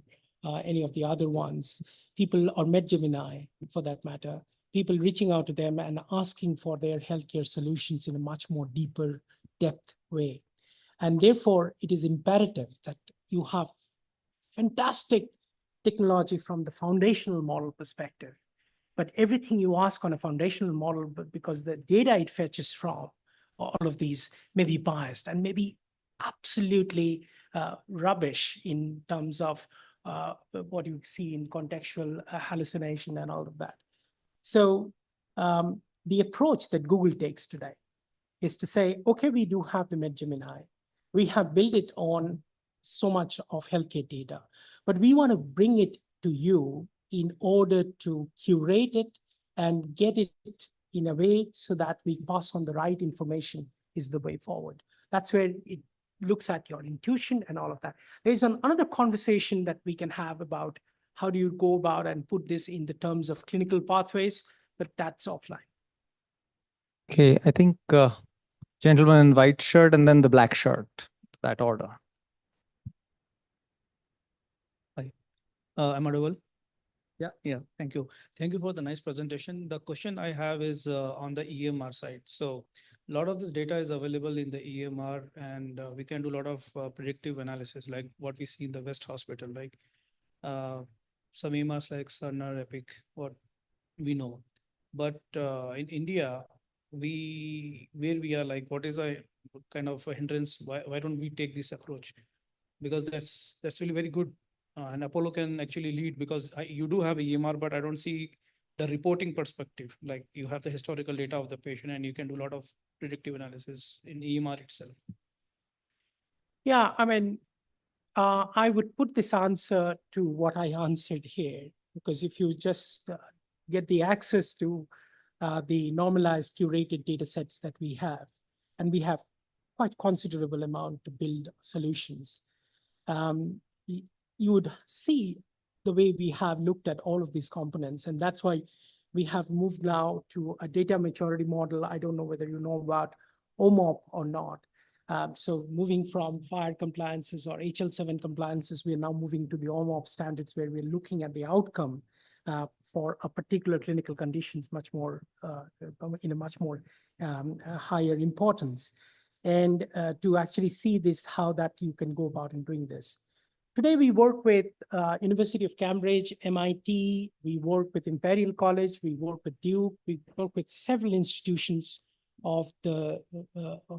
any of the other ones, people or MedGemini for that matter, people reaching out to them and asking for their healthcare solutions in a much more deeper depth way. And therefore, it is imperative that you have fantastic technology from the foundational model perspective. But everything you ask on a foundational model, but because the data it fetches from, all of these may be biased and may be absolutely rubbish in terms of what you see in contextual hallucination and all of that. So the approach that Google takes today is to say, okay, we do have the MedGemini. We have built it on so much of healthcare data, but we want to bring it to you in order to curate it and get it in a way so that we pass on the right information is the way forward. That's where it looks at your intuition and all of that. There's another conversation that we can have about how do you go about and put this in the terms of clinical pathways, but that's offline. Okay, I think gentleman in white shirt and then the black shirt, that order. Hi, I'm audible. Yeah. Thank you. Thank you for the nice presentation. The question I have is on the EMR side. So a lot of this data is available in the EMR, and we can do a lot of predictive analysis, like what we see in the West Hospital, like some EMRs like Cerner, Epic, what we know. But in India, where we are, like, what is a kind of a hindrance? Why don't we take this approach? Because that's really very good. And Apollo can actually lead, because you do have EMR, but I don't see the reporting perspective. Like, you have the historical data of the patient and you can do a lot of predictive analysis in EMR itself. Yeah, I mean, I would put this answer to what I answered here, because if you just get the access to the normalized curated data sets that we have, and we have quite considerable amount to build solutions, you would see the way we have looked at all of these components. And that's why we have moved now to a data maturity model. I don't know whether you know about OMOP or not. So moving from FHIR compliances or HL7 compliances, we are now moving to the OMOP standards, where we're looking at the outcome for a particular clinical conditions much more in a much more higher importance. And to actually see this, how that you can go about in doing this. Today, we work with University of Cambridge, MIT, we work with Imperial College, we work with Duke, we work with several institutions of the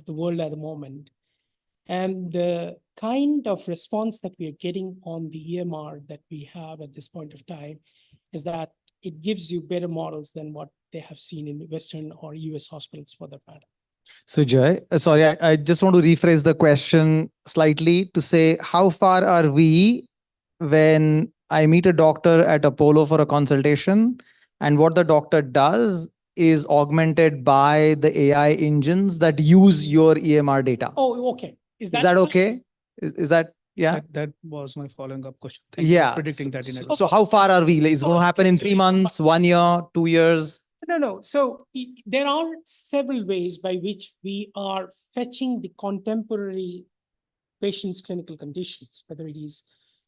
world at the moment. And the kind of response that we are getting on the EMR that we have at this point of time is that it gives you better models than what they have seen in Western or US hospitals for that matter. Sujoy, sorry, I just want to rephrase the question slightly to say, how far are we when I meet a doctor at Apollo for a consultation, and what the doctor does is augmented by the AI engines that use your EMR data? Oh, okay. Is that okay? Is that, yeah? That was my following up question. Thank you for predicting that in advance. So how far are we? Like, it's going to happen in 3 months, 1 year, 2 years? No. So there are several ways by which we are fetching the contemporary patient's clinical conditions, whether it is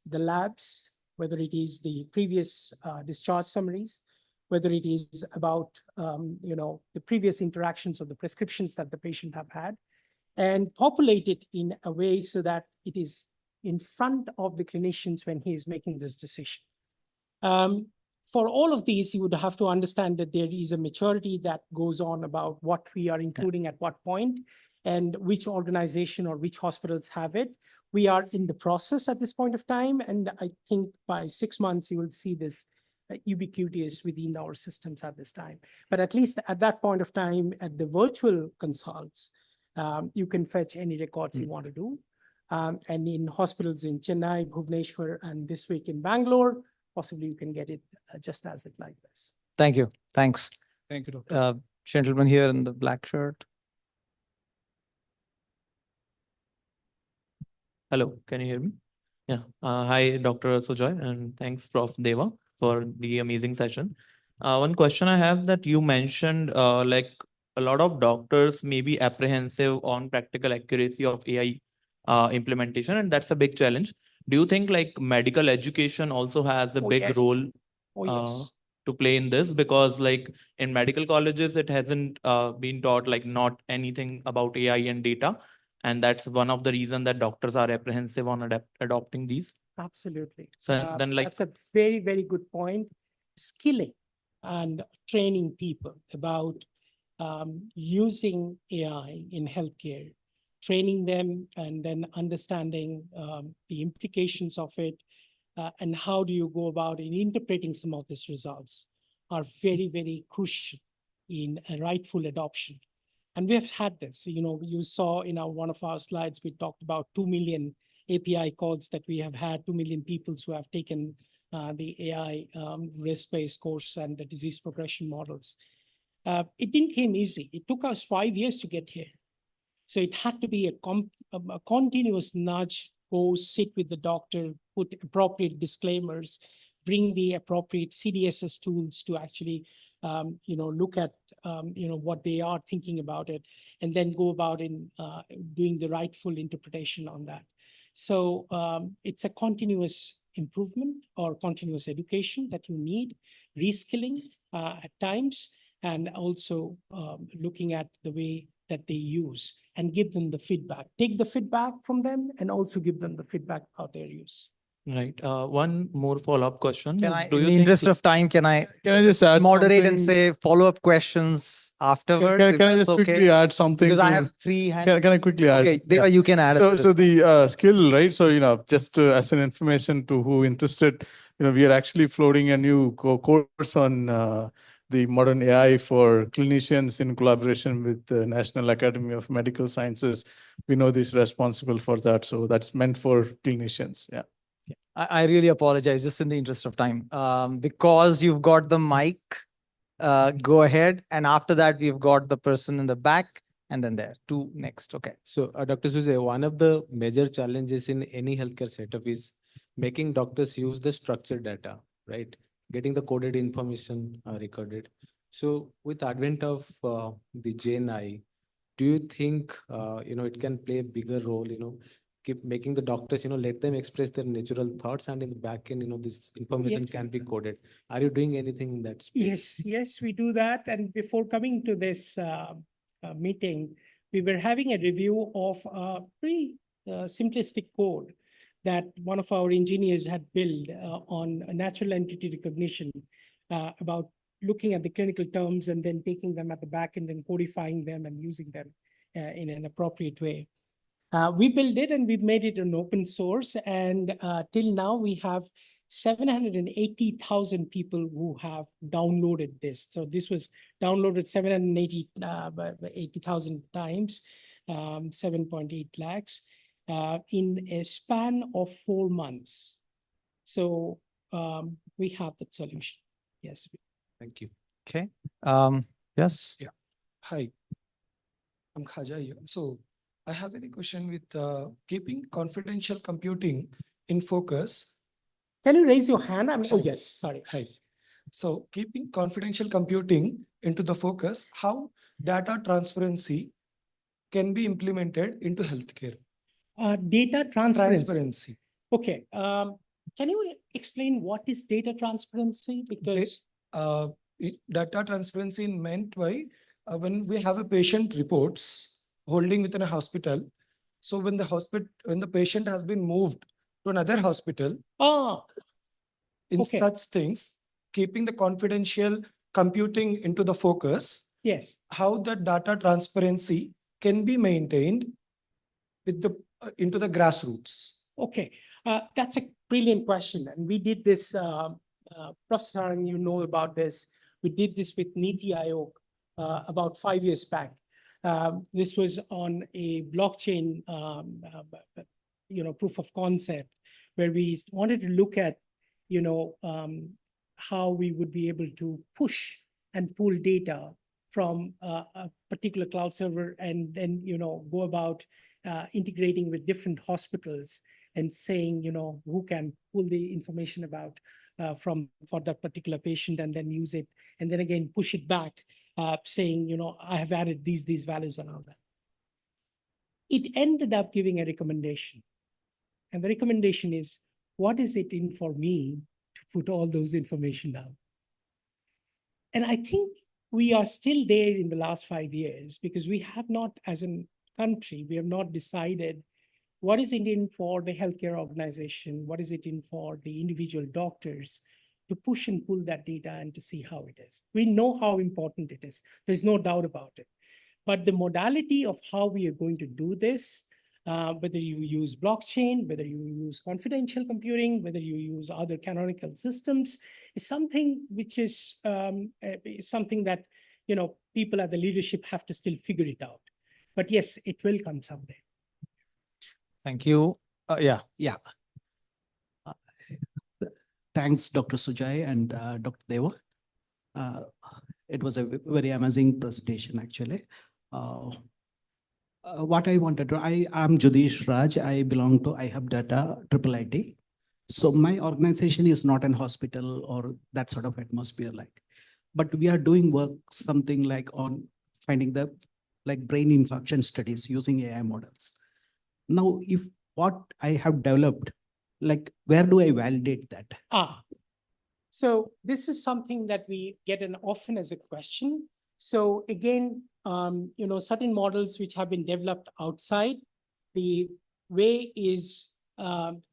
the labs, whether it is the previous discharge summaries, whether it is about the previous interactions or the prescriptions that the patient have had, and populate it in a way so that it is in front of the clinicians when he is making this decision. For all of these, you would have to understand that there is a maturity that goes on about what we are including at what point and which organization or which hospitals have it. We are in the process at this point of time, and I think by 6 months, you will see this ubiquitous within our systems at this time. But at least at that point of time, at the virtual consults, you can fetch any records you want to do. And in hospitals in Chennai, Bhubaneswar, and this week in Bangalore, possibly you can get it just as it like this. Thank you. Thanks. Thank you, Doctor. Gentleman here in the black shirt. Hello, can you hear me? Yeah. Hi, Dr. Sujoy, and thanks, Prof. Deva, for the amazing session. One question I have, that you mentioned, like, a lot of doctors may be apprehensive on practical accuracy of AI implementation, and that's a big challenge. Do you think like medical education also has a big role to play in this? Because like in medical colleges, it hasn't been taught, like, not anything about AI and data. And that's one of the reasons that doctors are apprehensive on adopting these. Absolutely. So then, like, that's a very, very good point. Skilling and training people about using AI in healthcare, training them and then understanding the implications of it, and how do you go about in interpreting some of these results are very, very crucial in a rightful adoption. And we have had this, you saw in one of our slides, we talked about 2 million API calls that we have had, 2 million people who have taken the AI risk-based course and the disease progression models. It didn't come easy. It took us 5 years to get here. So it had to be a continuous nudge, go sit with the doctor, put appropriate disclaimers, bring the appropriate CDSS tools to actually look at what they are thinking about it, and then go about in doing the rightful interpretation on that. So it's a continuous improvement or continuous education that you need, reskilling at times, and also looking at the way that they use and give them the feedback. Take the feedback from them and also give them the feedback about their use. Right. One more follow-up question. Can is, I, do in you the think interest of time, can I just add moderate and something? say follow-up questions afterwards? Can I if just that's quickly add something? Because I to- have 3 hands. Can I quickly add? Okay, Deva, you can add. So the skill, right? So, just as an information to who interested, we are actually floating a new course on the modern AI for clinicians in collaboration with the National Academy of Medical Sciences. We know this responsible for that. So that's meant for clinicians. Yeah. I really apologize, just in the interest of time. Because you've got the mic, go ahead. And after that, we've got the person in the back and then there. 2 next. Okay. So, Dr. Sujoy, one of the major challenges in any healthcare setup is making doctors use the structured data, right? Getting the coded information recorded. So, with advent of the GenAI, do you think it can play a bigger role? Keep making the doctors, let them express their natural thoughts, and in the back end, this information can be coded. Are you doing anything in that space? Yes, we do that. And before coming to this meeting, we were having a review of a pretty simplistic code that one of our engineers had built on a natural entity recognition about looking at the clinical terms and then taking them at the back end and codifying them and using them in an appropriate way. We built it and we've made it an open source. And till now, we have 780,000 people who have downloaded this. So this was downloaded 780,000 times, 7.8 lakhs in a span of 4 months. So we have that solution. Yes. Thank you. Okay. Yes. Yeah. Hi, I'm Khaja here. So I have a question with keeping confidential computing in focus. Can you raise your hand? Oh, yes. Sorry. Hi. So keeping confidential computing into the focus, how data transparency can be implemented into healthcare? Data transparency. Transparency. Okay. Can you explain what is data transparency? Because data transparency meant by when we have a patient reports holding within a hospital. So when the patient has been moved to another hospital, in such things, keeping the confidential computing into the focus. Yes. How the data transparency can be maintained with the into the grassroots. Okay, that's a brilliant question. And we did this, Professor, you know about this. We did this with Niti Aayog about 5 years back. This was on a blockchain, proof of concept, where we wanted to look at, how we would be able to push and pull data from a particular cloud server, and then, go about integrating with different hospitals and saying, who can pull the information about for that particular patient and then use it, and then again push it back, saying, I have added these values and all that. It ended up giving a recommendation. And the recommendation is, what is it in for me to put all those information down? And I think we are still there in the last 5 years, because we have not, as a country, we have not decided what is it in for the healthcare organization, what is it in for the individual doctors to push and pull that data and to see how it is. We know how important it is. There's no doubt about it. But the modality of how we are going to do this, whether you use blockchain, whether you use confidential computing, whether you use other canonical systems, is something which is something that, you know, people at the leadership have to still figure it out. But yes, it will come someday. Thank you. Yeah. Yeah. Thanks, Dr. Sujoy and Dr. Deva. It was a very amazing presentation, actually. What I wanted to, I'm Judish Raj. I belong to IIITH, IIIT. So my organization is not an hospital or that sort of atmosphere like, but we are doing work something like on finding the like brain infarction studies using AI models. Now, if what I have developed, like where do I validate that? So this is something that we get often as a question. So again, you know, certain models which have been developed outside, the way is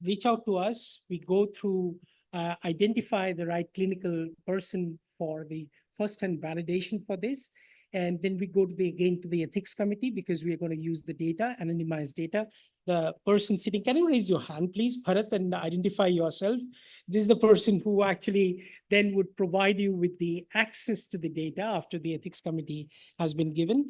reach out to us. We go through, identify the right clinical person for the first-hand validation for this. And then we go to again to the ethics committee because we are going to use the data, anonymized data. The person sitting, can you raise your hand, please, Bharat, and identify yourself? This is the person who actually then would provide you with the access to the data after the ethics committee has been given,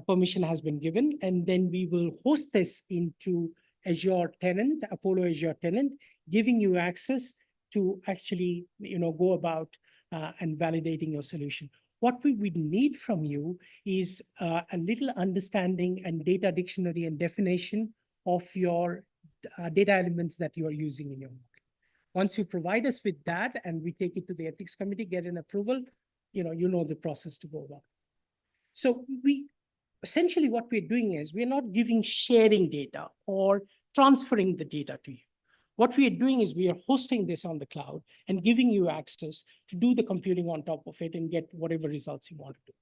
permission has been given, and then we will host this into Azure tenant, Apollo Azure tenant, giving you access to actually, you know, go about and validating your solution. What we would need from you is a little understanding and data dictionary and definition of your data elements that you are using in your model. Once you provide us with that and we take it to the ethics committee, get an approval, you know the process to go about. So essentially what we're doing is we're not sharing data or transferring the data to you. What we are doing is we are hosting this on the cloud and giving you access to do the computing on top of it and get whatever results you want to do.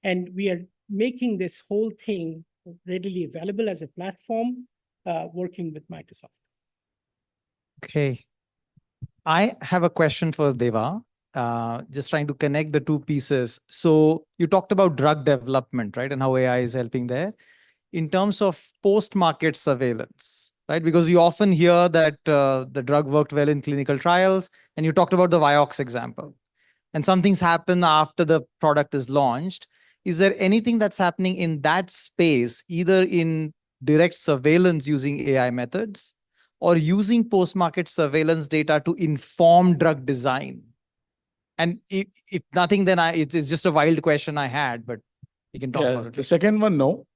And we are making this whole thing readily available as a platform, working with Microsoft. Okay. I have a question for Deva, just trying to connect the two pieces. So you talked about drug development, right? And how AI is helping there. In terms of post-market surveillance, right? Because we often hear that the drug worked well in clinical trials, and you talked about the Vioxx example. And something's happened after the product is launched. Is there anything that's happening in that space, either in direct surveillance using AI methods or using post-market surveillance data to inform drug design? And if nothing, then it's just a wild question I had, but we can talk about it. The second one, no.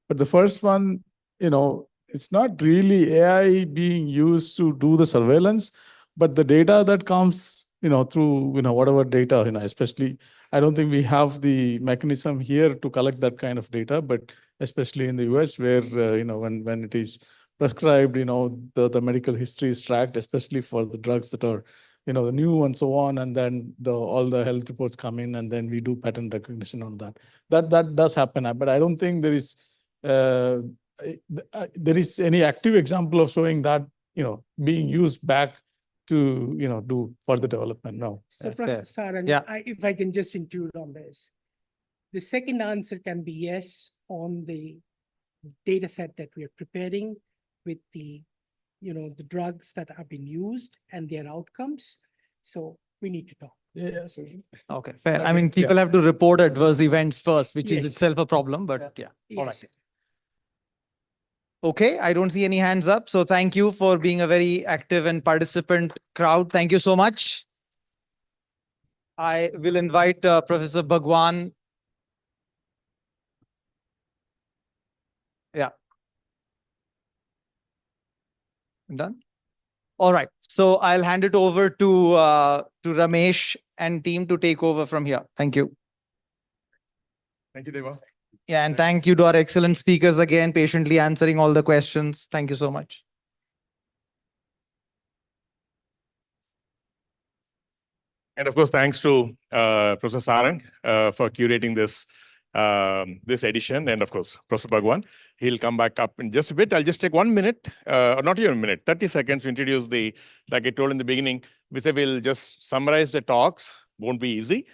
But the first one, you know, it's not really AI being used to do the surveillance, but the data that comes, you know, through, you know, whatever data, you know, especially, I don't think we have the mechanism here to collect that kind of data, but especially in the US where, you know, when it is prescribed, you know, the medical history is tracked, especially for the drugs that are, you know, the new and so on, and then all the health reports come in, and then we do pattern recognition on that. That does happen, but I don't think there is any active example of showing that, you know, being used back to, you know, do further development. No. So Professor Sarang, if I can just include on this, the second answer can be yes on the data set that we are preparing with the, you know, the drugs that have been used and their outcomes. So we need to talk. Yeah, sure. Okay, fair. I mean, people have to report adverse events first, which is Yes. itself a problem, but yeah. All Yes. right. Okay, I don't see any hands up. So thank you for being a very active and participant crowd. Thank you so much. I will invite Professor Bhagwan. Yeah. Done? All right. So I'll hand it over to Ramesh and team to take over from here. Thank you. Thank you, Deva. Yeah, and thank you to our excellent speakers again, patiently answering all the questions. Thank you so much. And of course, thanks to Professor Sarang for curating this this edition, and of course, Professor Bhagwan. He'll come back up in just a bit. I'll just take 1 minute, or not even a minute, 30 seconds to introduce like I told in the beginning, we'll just summarize the talks, won't be easy,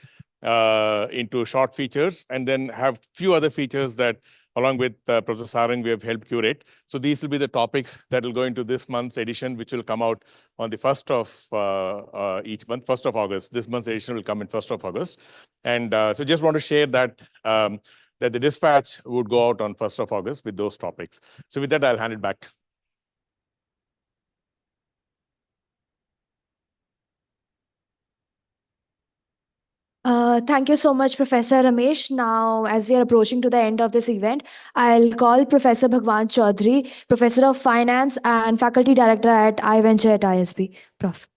into short features, and then have few other features that along with Professor Sarang, we have helped curate. So these will be the topics that will go into this month's edition, which will come out on the 1st of each month, 1st of August. This month's edition will come in 1st of August. And so just want to share that, that the dispatch would go out on 1st of August with those topics. So with that, I'll hand it back. Thank you so much, Professor Ramesh. Now, as we are approaching to the end of this event, I'll call Professor Bhagwan Chaudhary, Professor of Finance and Faculty Director at iVenture at ISB. Prof.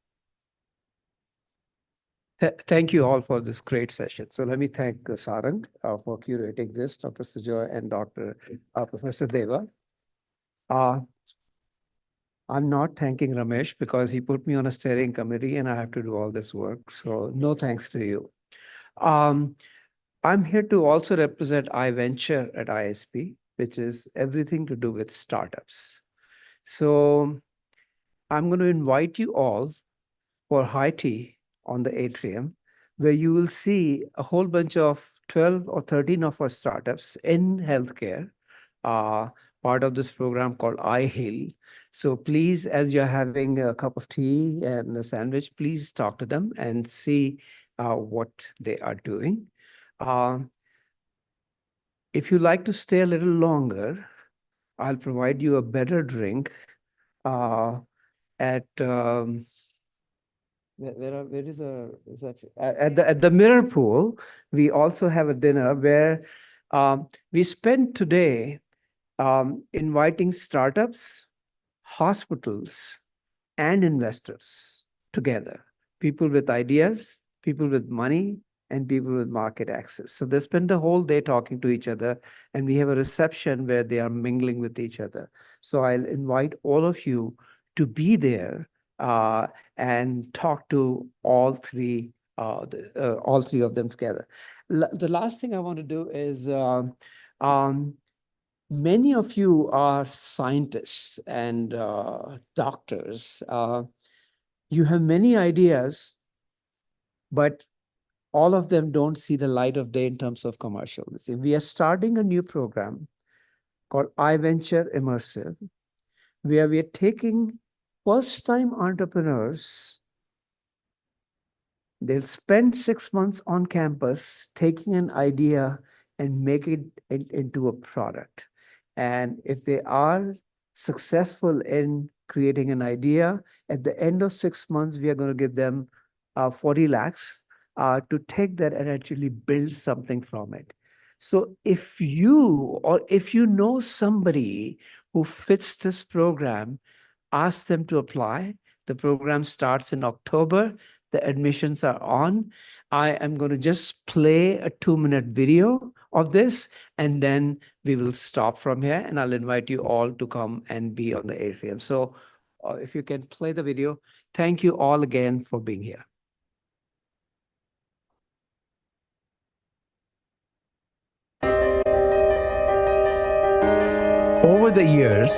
Thank you all for this great session. So let me thank Sarang for curating this, Dr. Sujoy and Dr. Professor Deva. I'm not thanking Ramesh because he put me on a steering committee and I have to do all this work. So no thanks to you. I'm here to also represent iVenture at ISB, which is everything to do with startups. So I'm going to invite you all for high tea on the atrium, where you will see a whole bunch of 12 or 13 of our startups in healthcare, part of this program called IIITH. So please, as you're having a cup of tea and a sandwich, please talk to them and see what they are doing. If you like to stay a little at a better drink at at the Mirror Pool. We also have a dinner where we spent today inviting startups, hospitals, and investors together. People with ideas, people with money, and people with market access. So they spend the whole day talking to each other, and we have a reception where they are mingling with each other. So I'll invite all of you to be there and talk to all three of them together. The last thing I want to do is, many of you are scientists and doctors. You have many ideas, but all of them don't see the light of day in terms of commercials. We are starting a new program called iVenture Immersive, where we are taking first-time entrepreneurs. They'll spend 6 months on campus taking an idea and make it into a product. And if they are successful in creating an idea, at the end of 6 months, we are going to give them 40 lakhs to take that and actually build something from it. So if you know somebody who fits this program, ask them to apply. The program starts in October. The admissions are on. I am going to just play a 2-minute video of this, and then we will stop from here, and I'll invite you all to come and be on the atrium. So if you can play the video. Thank you all again for being here. Over the years,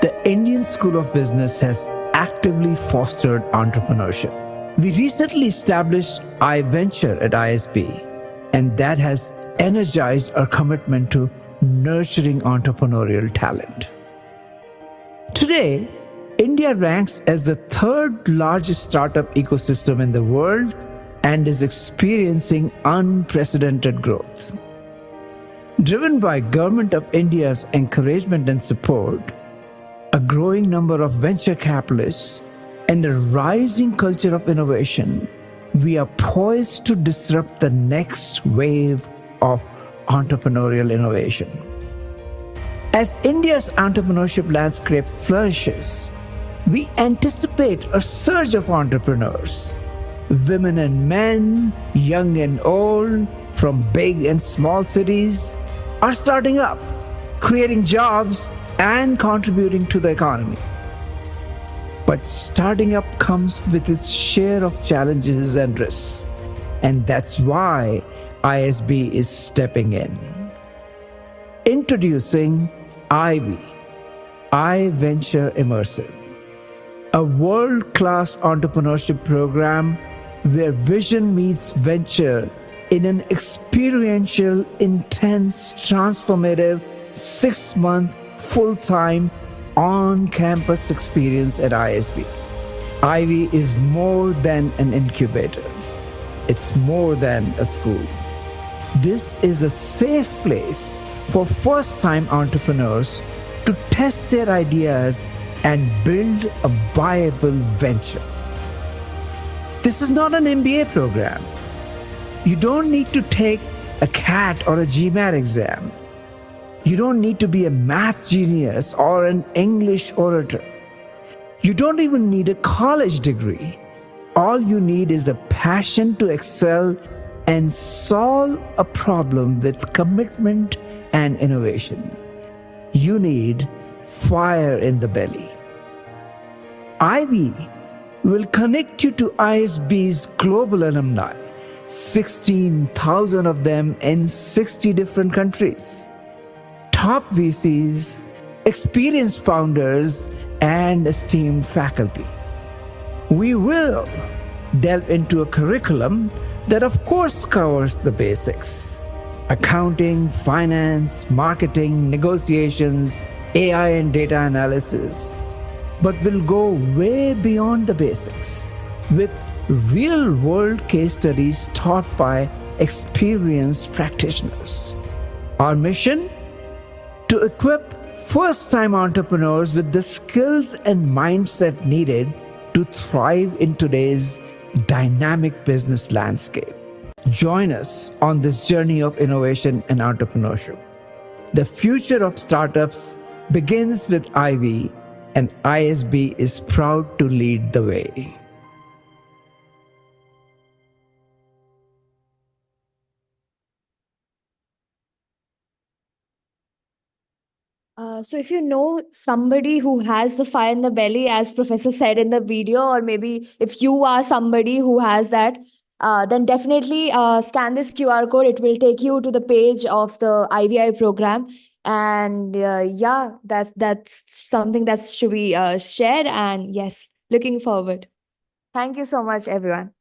the Indian School of Business has actively fostered entrepreneurship. We recently established iVenture at ISB, and that has energized our commitment to nurturing entrepreneurial talent. Today, India ranks as the 3rd largest startup ecosystem in the world and is experiencing unprecedented growth. Driven by Government of India's encouragement and support, a growing number of venture capitalists, and a rising culture of innovation, we are poised to disrupt the next wave of entrepreneurial innovation. As India's entrepreneurship landscape flourishes, we anticipate a surge of entrepreneurs. Women and men, young and old, from big and small cities, are starting up, creating jobs, and contributing to the economy. But starting up comes with its share of challenges and risks, and that's why ISB is stepping in. Introducing iVenture Immersive, a world-class entrepreneurship program where vision meets venture in an experiential, intense, transformative, 6-month full-time on-campus experience at ISB. Ivy is more than an incubator. It's more than a school. This is a safe place for first-time entrepreneurs to test their ideas and build a viable venture. This is not an MBA program. You don't need to take a CAT or a GMAT exam. You don't need to be a math genius or an English orator. You don't even need a college degree. All you need is a passion to excel and solve a problem with commitment and innovation. You need fire in the belly. Ivy will connect you to ISB's global alumni, 16,000 of them in 60 different countries. Top VCs, experienced founders, and esteemed faculty. We will delve into a curriculum that of course covers the basics: accounting, finance, marketing, negotiations, AI and data analysis, but will go way beyond the basics with real-world case studies taught by experienced practitioners. Our mission? To equip first-time entrepreneurs with the skills and mindset needed to thrive in today's dynamic business landscape. Join us on this journey of innovation and entrepreneurship. The future of startups begins with Ivy, and ISB is proud to lead the way. So if you know somebody who has the fire in the belly, as Professor said in the video, or maybe if you are somebody who has that, then definitely scan this QR code. It will take you to the page of the IVI program. And yeah, that's something that should be shared. And yes, looking forward. Thank you so much, everyone.